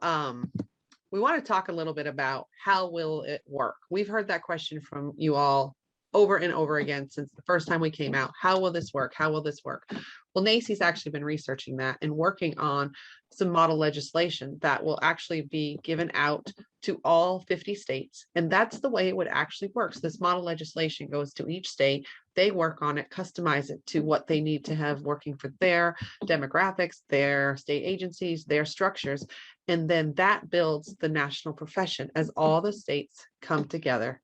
we want to talk a little bit about how will it work? We've heard that question from you all over and over again since the first time we came out. How will this work? How will this work? Well, NACE's actually been researching that and working on some model legislation that will actually be given out to all 50 states. And that's the way it would actually work. So this model legislation goes to each state. They work on it, customize it to what they need to have working for their demographics, their state agencies, their structures. And then that builds the national profession as all the states come together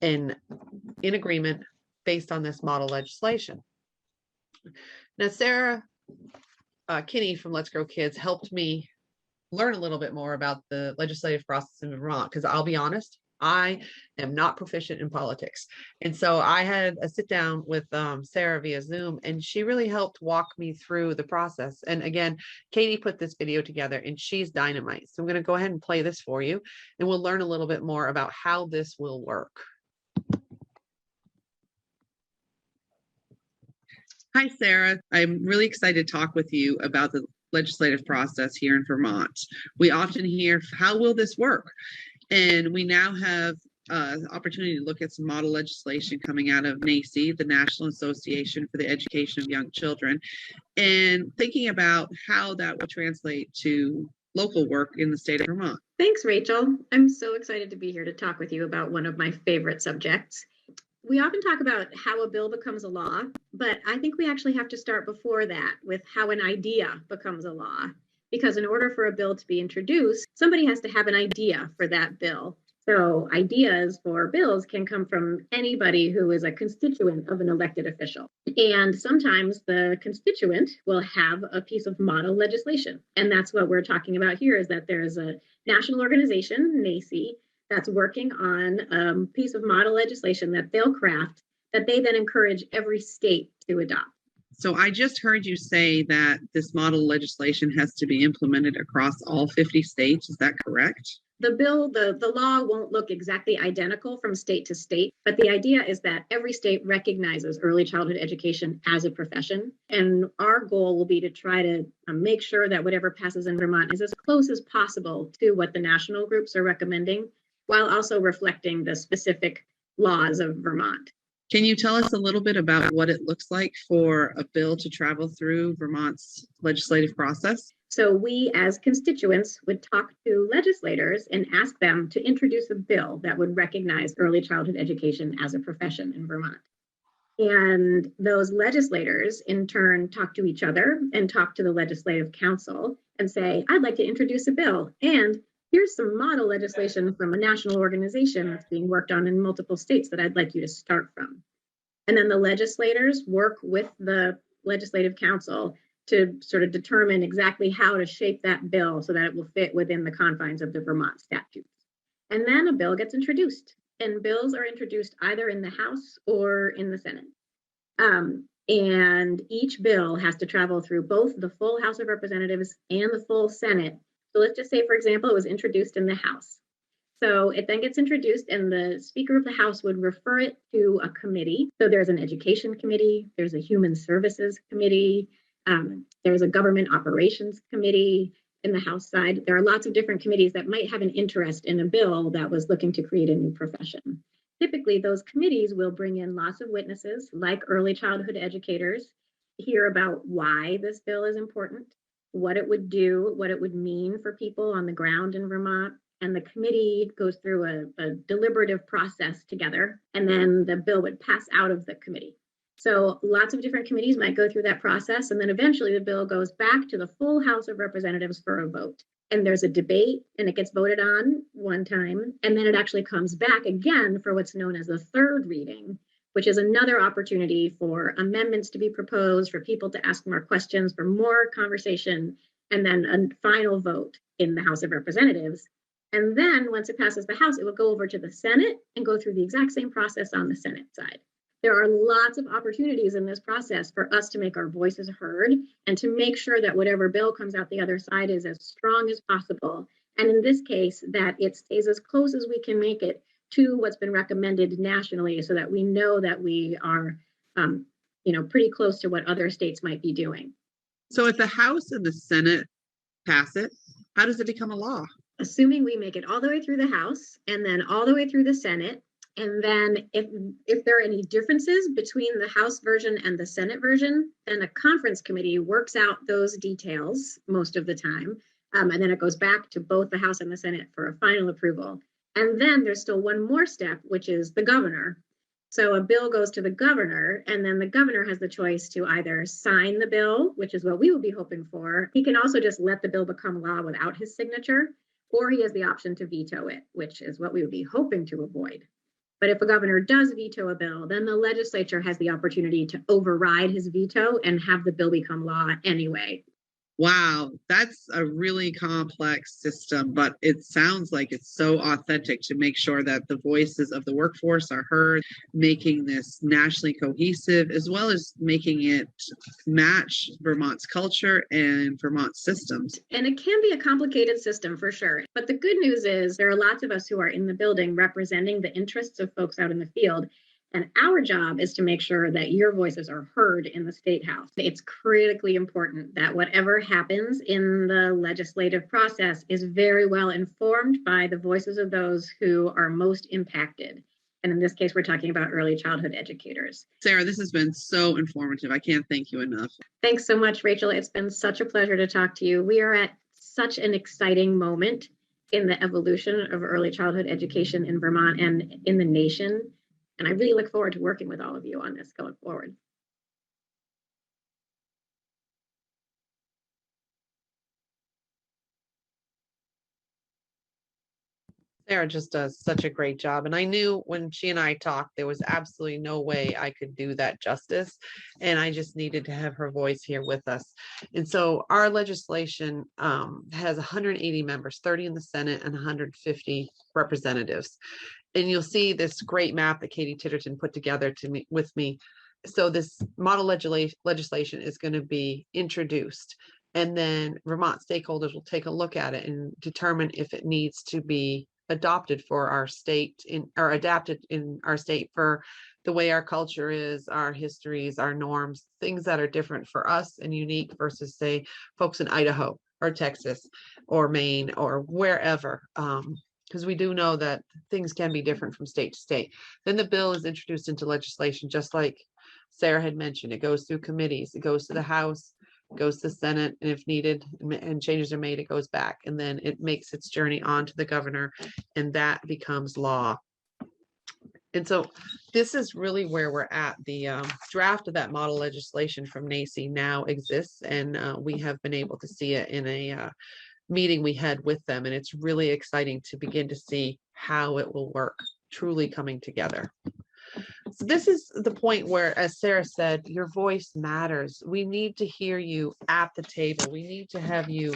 in agreement based on this model legislation. Now, Sarah Kinney from Let's Grow Kids helped me learn a little bit more about the legislative process in Vermont, because I'll be honest, I am not proficient in politics. And so I had a sit down with Sarah via Zoom, and she really helped walk me through the process. And again, Katie put this video together and she's dynamite. So I'm going to go ahead and play this for you, and we'll learn a little bit more about how this will work. Hi, Sarah. I'm really excited to talk with you about the legislative process here in Vermont. We often hear, how will this work? And we now have the opportunity to look at some model legislation coming out of NACE, the National Association for the Education of Young Children, and thinking about how that will translate to local work in the state of Vermont. Thanks, Rachel. I'm so excited to be here to talk with you about one of my favorite subjects. We often talk about how a bill becomes a law, but I think we actually have to start before that with how an idea becomes a law. Because in order for a bill to be introduced, somebody has to have an idea for that bill. So ideas for bills can come from anybody who is a constituent of an elected official. And sometimes the constituent will have a piece of model legislation. And that's what we're talking about here, is that there's a national organization, NACE, that's working on a piece of model legislation that they'll craft, that they then encourage every state to adopt. So I just heard you say that this model legislation has to be implemented across all 50 states. Is that correct? The bill, the law won't look exactly identical from state to state, but the idea is that every state recognizes early childhood education as a profession. And our goal will be to try to make sure that whatever passes in Vermont is as close as possible to what the national groups are recommending, while also reflecting the specific laws of Vermont. Can you tell us a little bit about what it looks like for a bill to travel through Vermont's legislative process? So we as constituents would talk to legislators and ask them to introduce a bill that would recognize early childhood education as a profession in Vermont. And those legislators in turn talk to each other and talk to the legislative council and say, I'd like to introduce a bill, and here's some model legislation from a national organization that's being worked on in multiple states that I'd like you to start from. And then the legislators work with the legislative council to sort of determine exactly how to shape that bill so that it will fit within the confines of the Vermont statutes. And then a bill gets introduced, and bills are introduced either in the House or in the Senate. And each bill has to travel through both the full House of Representatives and the full Senate. So let's just say, for example, it was introduced in the House. So it then gets introduced, and the Speaker of the House would refer it to a committee. So there's an Education Committee, there's a Human Services Committee, there's a Government Operations Committee in the House side. There are lots of different committees that might have an interest in a bill that was looking to create a new profession. Typically, those committees will bring in lots of witnesses, like early childhood educators, hear about why this bill is important, what it would do, what it would mean for people on the ground in Vermont. And the committee goes through a deliberative process together, and then the bill would pass out of the committee. So lots of different committees might go through that process, and then eventually the bill goes back to the full House of Representatives for a vote. And there's a debate, and it gets voted on one time, and then it actually comes back again for what's known as the third reading, which is another opportunity for amendments to be proposed, for people to ask more questions, for more conversation, and then a final vote in the House of Representatives. And then once it passes the House, it will go over to the Senate and go through the exact same process on the Senate side. There are lots of opportunities in this process for us to make our voices heard and to make sure that whatever bill comes out the other side is as strong as possible. And in this case, that it stays as close as we can make it to what's been recommended nationally, so that we know that we are, pretty close to what other states might be doing. So if the House and the Senate pass it, how does it become a law? Assuming we make it all the way through the House and then all the way through the Senate. And then if there are any differences between the House version and the Senate version, then a conference committee works out those details most of the time. And then it goes back to both the House and the Senate for a final approval. And then there's still one more step, which is the governor. So a bill goes to the governor, and then the governor has the choice to either sign the bill, which is what we will be hoping for. He can also just let the bill become law without his signature, or he has the option to veto it, which is what we would be hoping to avoid. But if a governor does veto a bill, then the legislature has the opportunity to override his veto and have the bill become law anyway. Wow, that's a really complex system, but it sounds like it's so authentic to make sure that the voices of the workforce are heard, making this nationally cohesive, as well as making it match Vermont's culture and Vermont's systems. And it can be a complicated system for sure. But the good news is there are lots of us who are in the building representing the interests of folks out in the field. And our job is to make sure that your voices are heard in the State House. It's critically important that whatever happens in the legislative process is very well informed by the voices of those who are most impacted. And in this case, we're talking about early childhood educators. Sarah, this has been so informative. I can't thank you enough. Thanks so much, Rachel. It's been such a pleasure to talk to you. We are at such an exciting moment in the evolution of early childhood education in Vermont and in the nation. And I really look forward to working with all of you on this going forward. Sarah just does such a great job. And I knew when she and I talked, there was absolutely no way I could do that justice. And I just needed to have her voice here with us. And so our legislation has 180 members, 30 in the Senate and 150 representatives. And you'll see this great map that Katie Titterton put together with me. So this model legislation is going to be introduced, and then Vermont stakeholders will take a look at it and determine if it needs to be adopted for our state or adapted in our state for the way our culture is, our histories, our norms, things that are different for us and unique versus, say, folks in Idaho or Texas or Maine or wherever. Because we do know that things can be different from state to state. Then the bill is introduced into legislation, just like Sarah had mentioned. It goes through committees, it goes to the House, it goes to the Senate, and if needed and changes are made, it goes back. And then it makes its journey on to the governor, and that becomes law. And so this is really where we're at. The draft of that model legislation from NACE now exists, and we have been able to see it in a meeting we had with them, and it's really exciting to begin to see how it will work truly coming together. So this is the point where, as Sarah said, your voice matters. We need to hear you at the table. We need to have you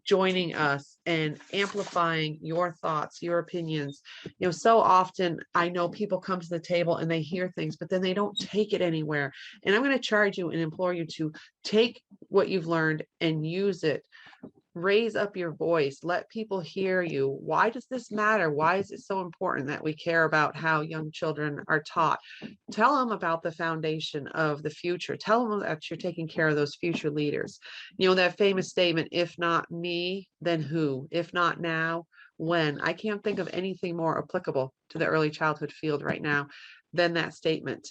joining us and amplifying your thoughts, your opinions. You know, so often I know people come to the table and they hear things, but then they don't take it anywhere. And I'm going to charge you and implore you to take what you've learned and use it. Raise up your voice, let people hear you. Why does this matter? Why is it so important that we care about how young children are taught? Tell them about the foundation of the future. Tell them that you're taking care of those future leaders. You know, that famous statement, if not me, then who? If not now, when? I can't think of anything more applicable to the early childhood field right now than that statement.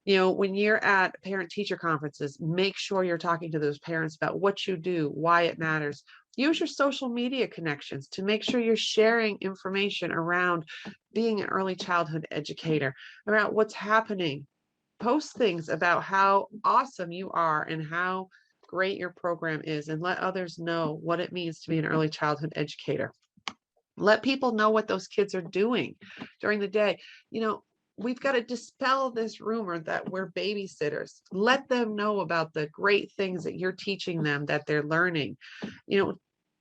You know, when you're at parent-teacher conferences, make sure you're talking to those parents about what you do, why it matters. Use your social media connections to make sure you're sharing information around being an early childhood educator, about what's happening. Post things about how awesome you are and how great your program is, and let others know what it means to be an early childhood educator. Let people know what those kids are doing during the day. You know, we've got to dispel this rumor that we're babysitters. Let them know about the great things that you're teaching them, that they're learning. You know,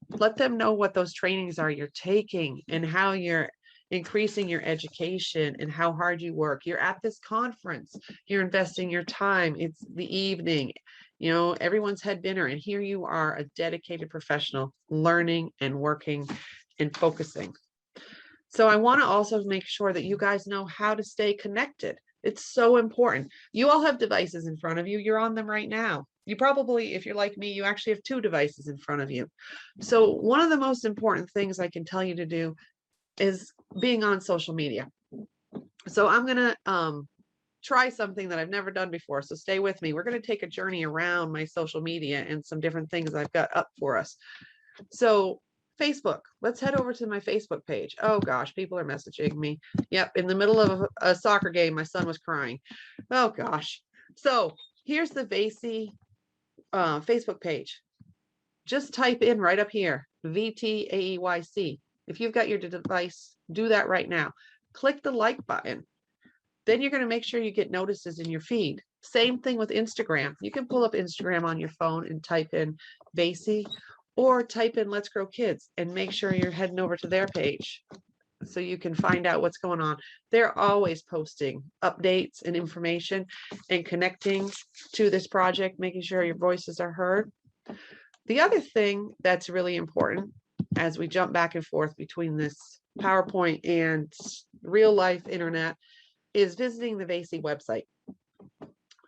let them know what those trainings are you're taking and how you're increasing your education and how hard you work. You're at this conference, you're investing your time. It's the evening, you know, everyone's had dinner, and here you are, a dedicated professional, learning and working and focusing. So I want to also make sure that you guys know how to stay connected. It's so important. You all have devices in front of you. You're on them right now. You probably, if you're like me, you actually have 2 devices in front of you. So one of the most important things I can tell you to do is being on social media. So I'm going to try something that I've never done before. So stay with me. We're going to take a journey around my social media and some different things I've got up for us. So Facebook, let's head over to my Facebook page. Oh gosh, people are messaging me. Yep, in the middle of a soccer game, my son was crying. Oh gosh. So here's the VACE Facebook page. Just type in right up here, VTAEYC. If you've got your device, do that right now. Click the like button. Then you're going to make sure you get notices in your feed. Same thing with Instagram. You can pull up Instagram on your phone and type in VACE, or type in Let's Grow Kids and make sure you're heading over to their page so you can find out what's going on. They're always posting updates and information and connecting to this project, making sure your voices are heard. The other thing that's really important as we jump back and forth between this PowerPoint and real life internet is visiting the VACE website.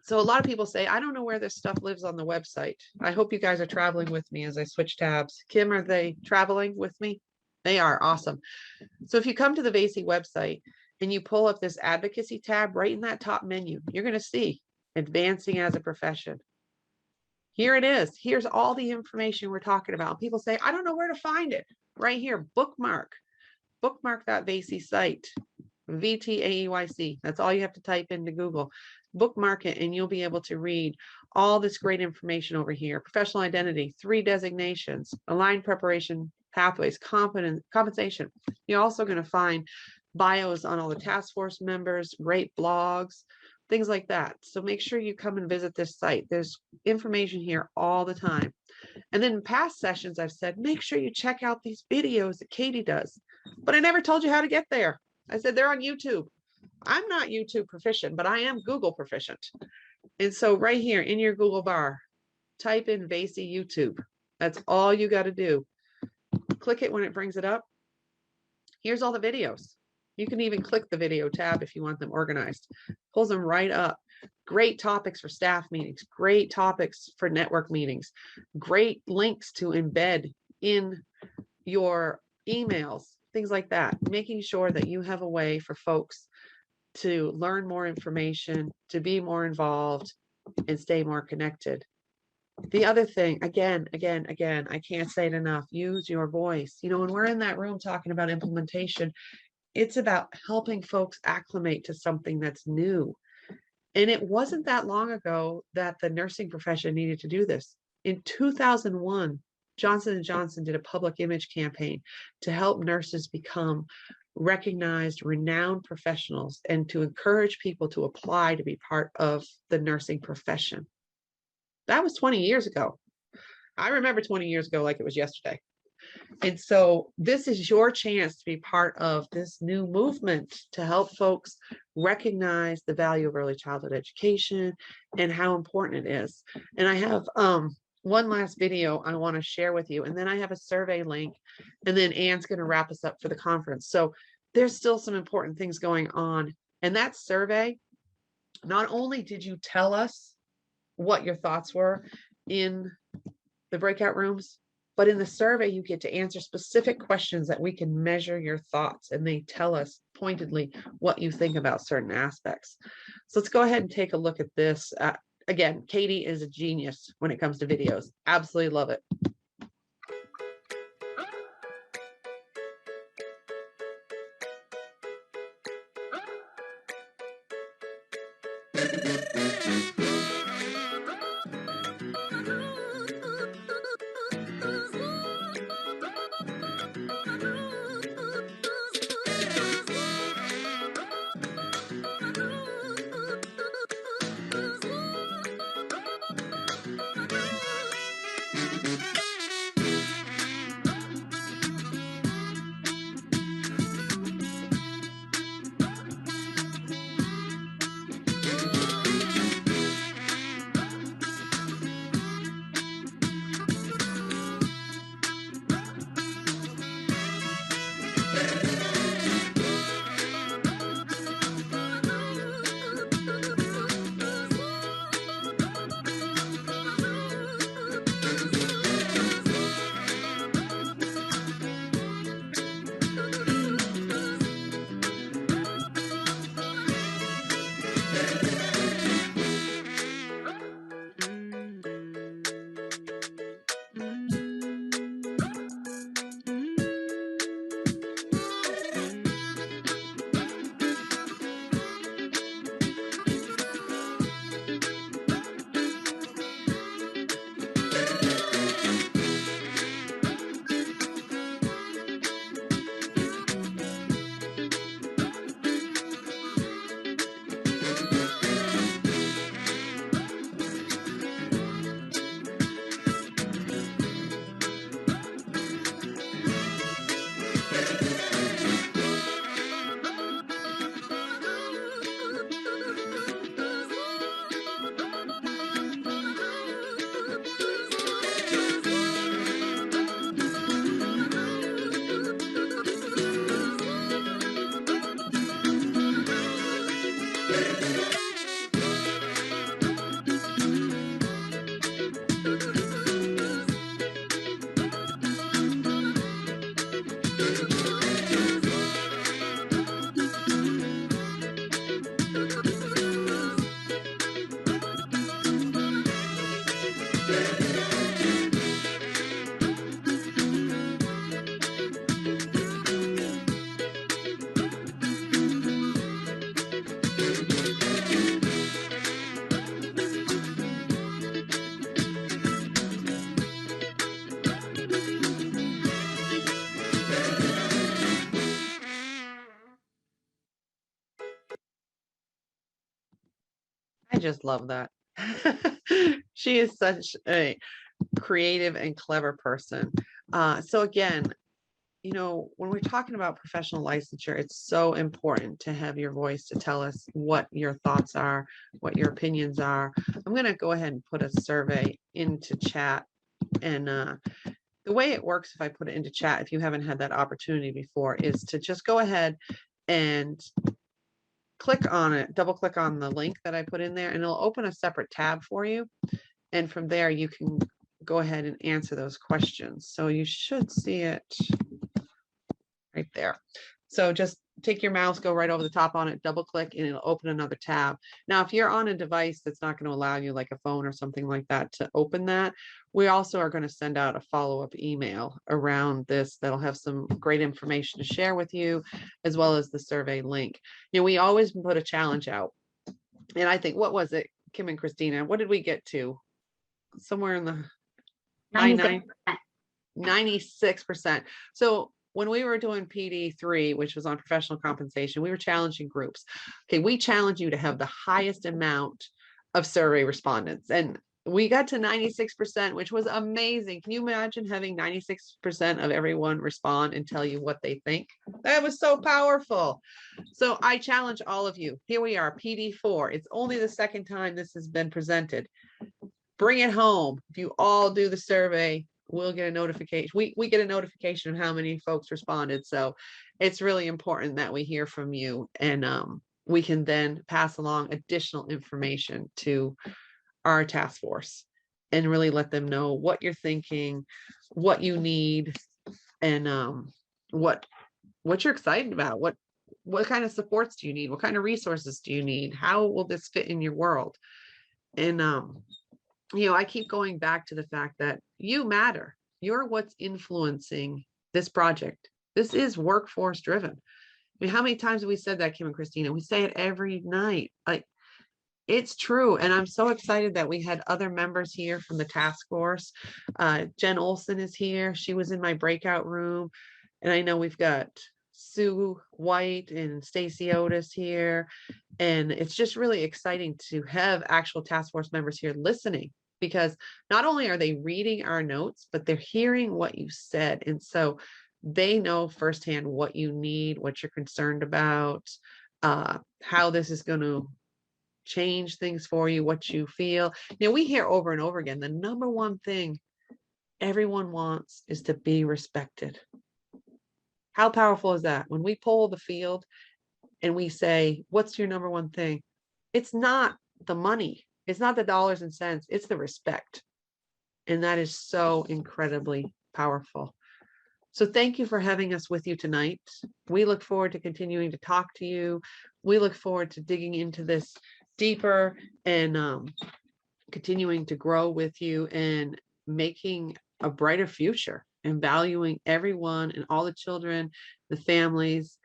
So a lot of people say, I don't know where this stuff lives on the website. I hope you guys are traveling with me as I switch tabs. Kim, are they traveling with me? They are. Awesome. So if you come to the VACE website and you pull up this advocacy tab right in that top menu, you're going to see Advancing as a Profession. Here it is. Here's all the information we're talking about. People say, I don't know where to find it. Right here, bookmark that VACE site. VTAEYC. That's all you have to type into Google. Bookmark it and you'll be able to read all this great information over here. Professional identity, 3 designations, aligned preparation pathways, compensation. You're also going to find bios on all the task force members, great blogs, things like that. So make sure you come and visit this site. There's information here all the time. And then in past sessions, I've said, make sure you check out these videos that Katie does. But I never told you how to get there. I said, they're on YouTube. I'm not YouTube proficient, but I am Google proficient. And so right here in your Google bar, type in VACE YouTube. That's all you got to do. Click it when it brings it up. Here's all the videos. You can even click the video tab if you want them organized. Pulls them right up. Great topics for staff meetings, great topics for network meetings, great links to embed in your emails, things like that, making sure that you have a way for folks to learn more information, to be more involved, and stay more connected. The other thing, again, I can't say it enough, use your voice. You know, when we're in that room talking about implementation, it's about helping folks acclimate to something that's new. And it wasn't that long ago that the nursing profession needed to do this. In 2001, Johnson & Johnson did a public image campaign to help nurses become recognized, renowned professionals and to encourage people to apply to be part of the nursing profession. That was 20 years ago. I remember 20 years ago like it was yesterday. And so this is your chance to be part of this new movement to help folks recognize the value of early childhood education and how important it is. And I have one last video I want to share with you, and then I have a survey link, and then Anne's going to wrap us up for the conference. So there's still some important things going on. And that survey, not only did you tell us what your thoughts were in the breakout rooms, But in the survey, you get to answer specific questions that we can measure your thoughts, and they tell us pointedly what you think about certain aspects. So let's go ahead and take a look at this. Again, Katie is a genius when it comes to videos. Absolutely love it. I just love that. She is such a creative and clever person. So again, you know, when we're talking about professional licensure, it's so important to have your voice to tell us what your thoughts are, what your opinions are. I'm going to go ahead and put a survey into chat. And the way it works, if I put it into chat, if you haven't had that opportunity before, is to just go ahead and click on it, double click on the link that I put in there, and it'll open a separate tab for you. And from there, you can go ahead and answer those questions. So you should see it right there. So just take your mouse, go right over the top on it, double click, and it'll open another tab. Now, if you're on a device that's not going to allow you, like a phone or something like that, to open that, we also are going to send out a follow-up email around this that'll have some great information to share with you, as well as the survey link. You know, we always put a challenge out. And I think, what was it, Kim and Christina? What did we get to? Somewhere in the 96%. 96%. So when we were doing PD3, which was on professional compensation, we were challenging groups. Okay, we challenge you to have the highest amount of survey respondents. And we got to 96%, which was amazing. Can you imagine having 96% of everyone respond and tell you what they think? That was so powerful. So I challenge all of you. Here we are, PD4. It's only the second time this has been presented. Bring it home. If you all do the survey, we'll get a notification. We get a notification of how many folks responded. So it's really important that we hear from you, and we can then pass along additional information to our task force. and really let them know what you're thinking, what you need, and what you're excited about. What kind of supports do you need? What kind of resources do you need? How will this fit in your world? And I keep going back to the fact that you matter. You're what's influencing this project. This is workforce driven. I mean, how many times have we said that, Kim and Christina? We say it every night. Like, it's true. And I'm so excited that we had other members here from the task force. Jen Olson is here. She was in my breakout room. And I know we've got Sue White and Stacy Otis here. And it's just really exciting to have actual task force members here listening, because not only are they reading our notes, but they're hearing what you said. And so they know firsthand what you need, what you're concerned about, how this is going to change things for you, what you feel. We hear over and over again, the number one thing everyone wants is to be respected. How powerful is that? When we poll the field and we say, what's your number one thing? It's not the money. It's not the dollars and cents. It's the respect. And that is so incredibly powerful. So thank you for having us with you tonight. We look forward to continuing to talk to you. We look forward to digging into this deeper and continuing to grow with you and making a brighter future and valuing everyone and all the children, the families.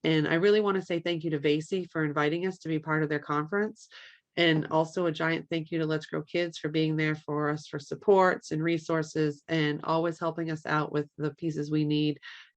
And I really want to say thank you to VACE for inviting us to be part of their conference. And also a giant thank you to Let's Grow Kids for being there for us for supports and resources and always helping us out with the pieces we need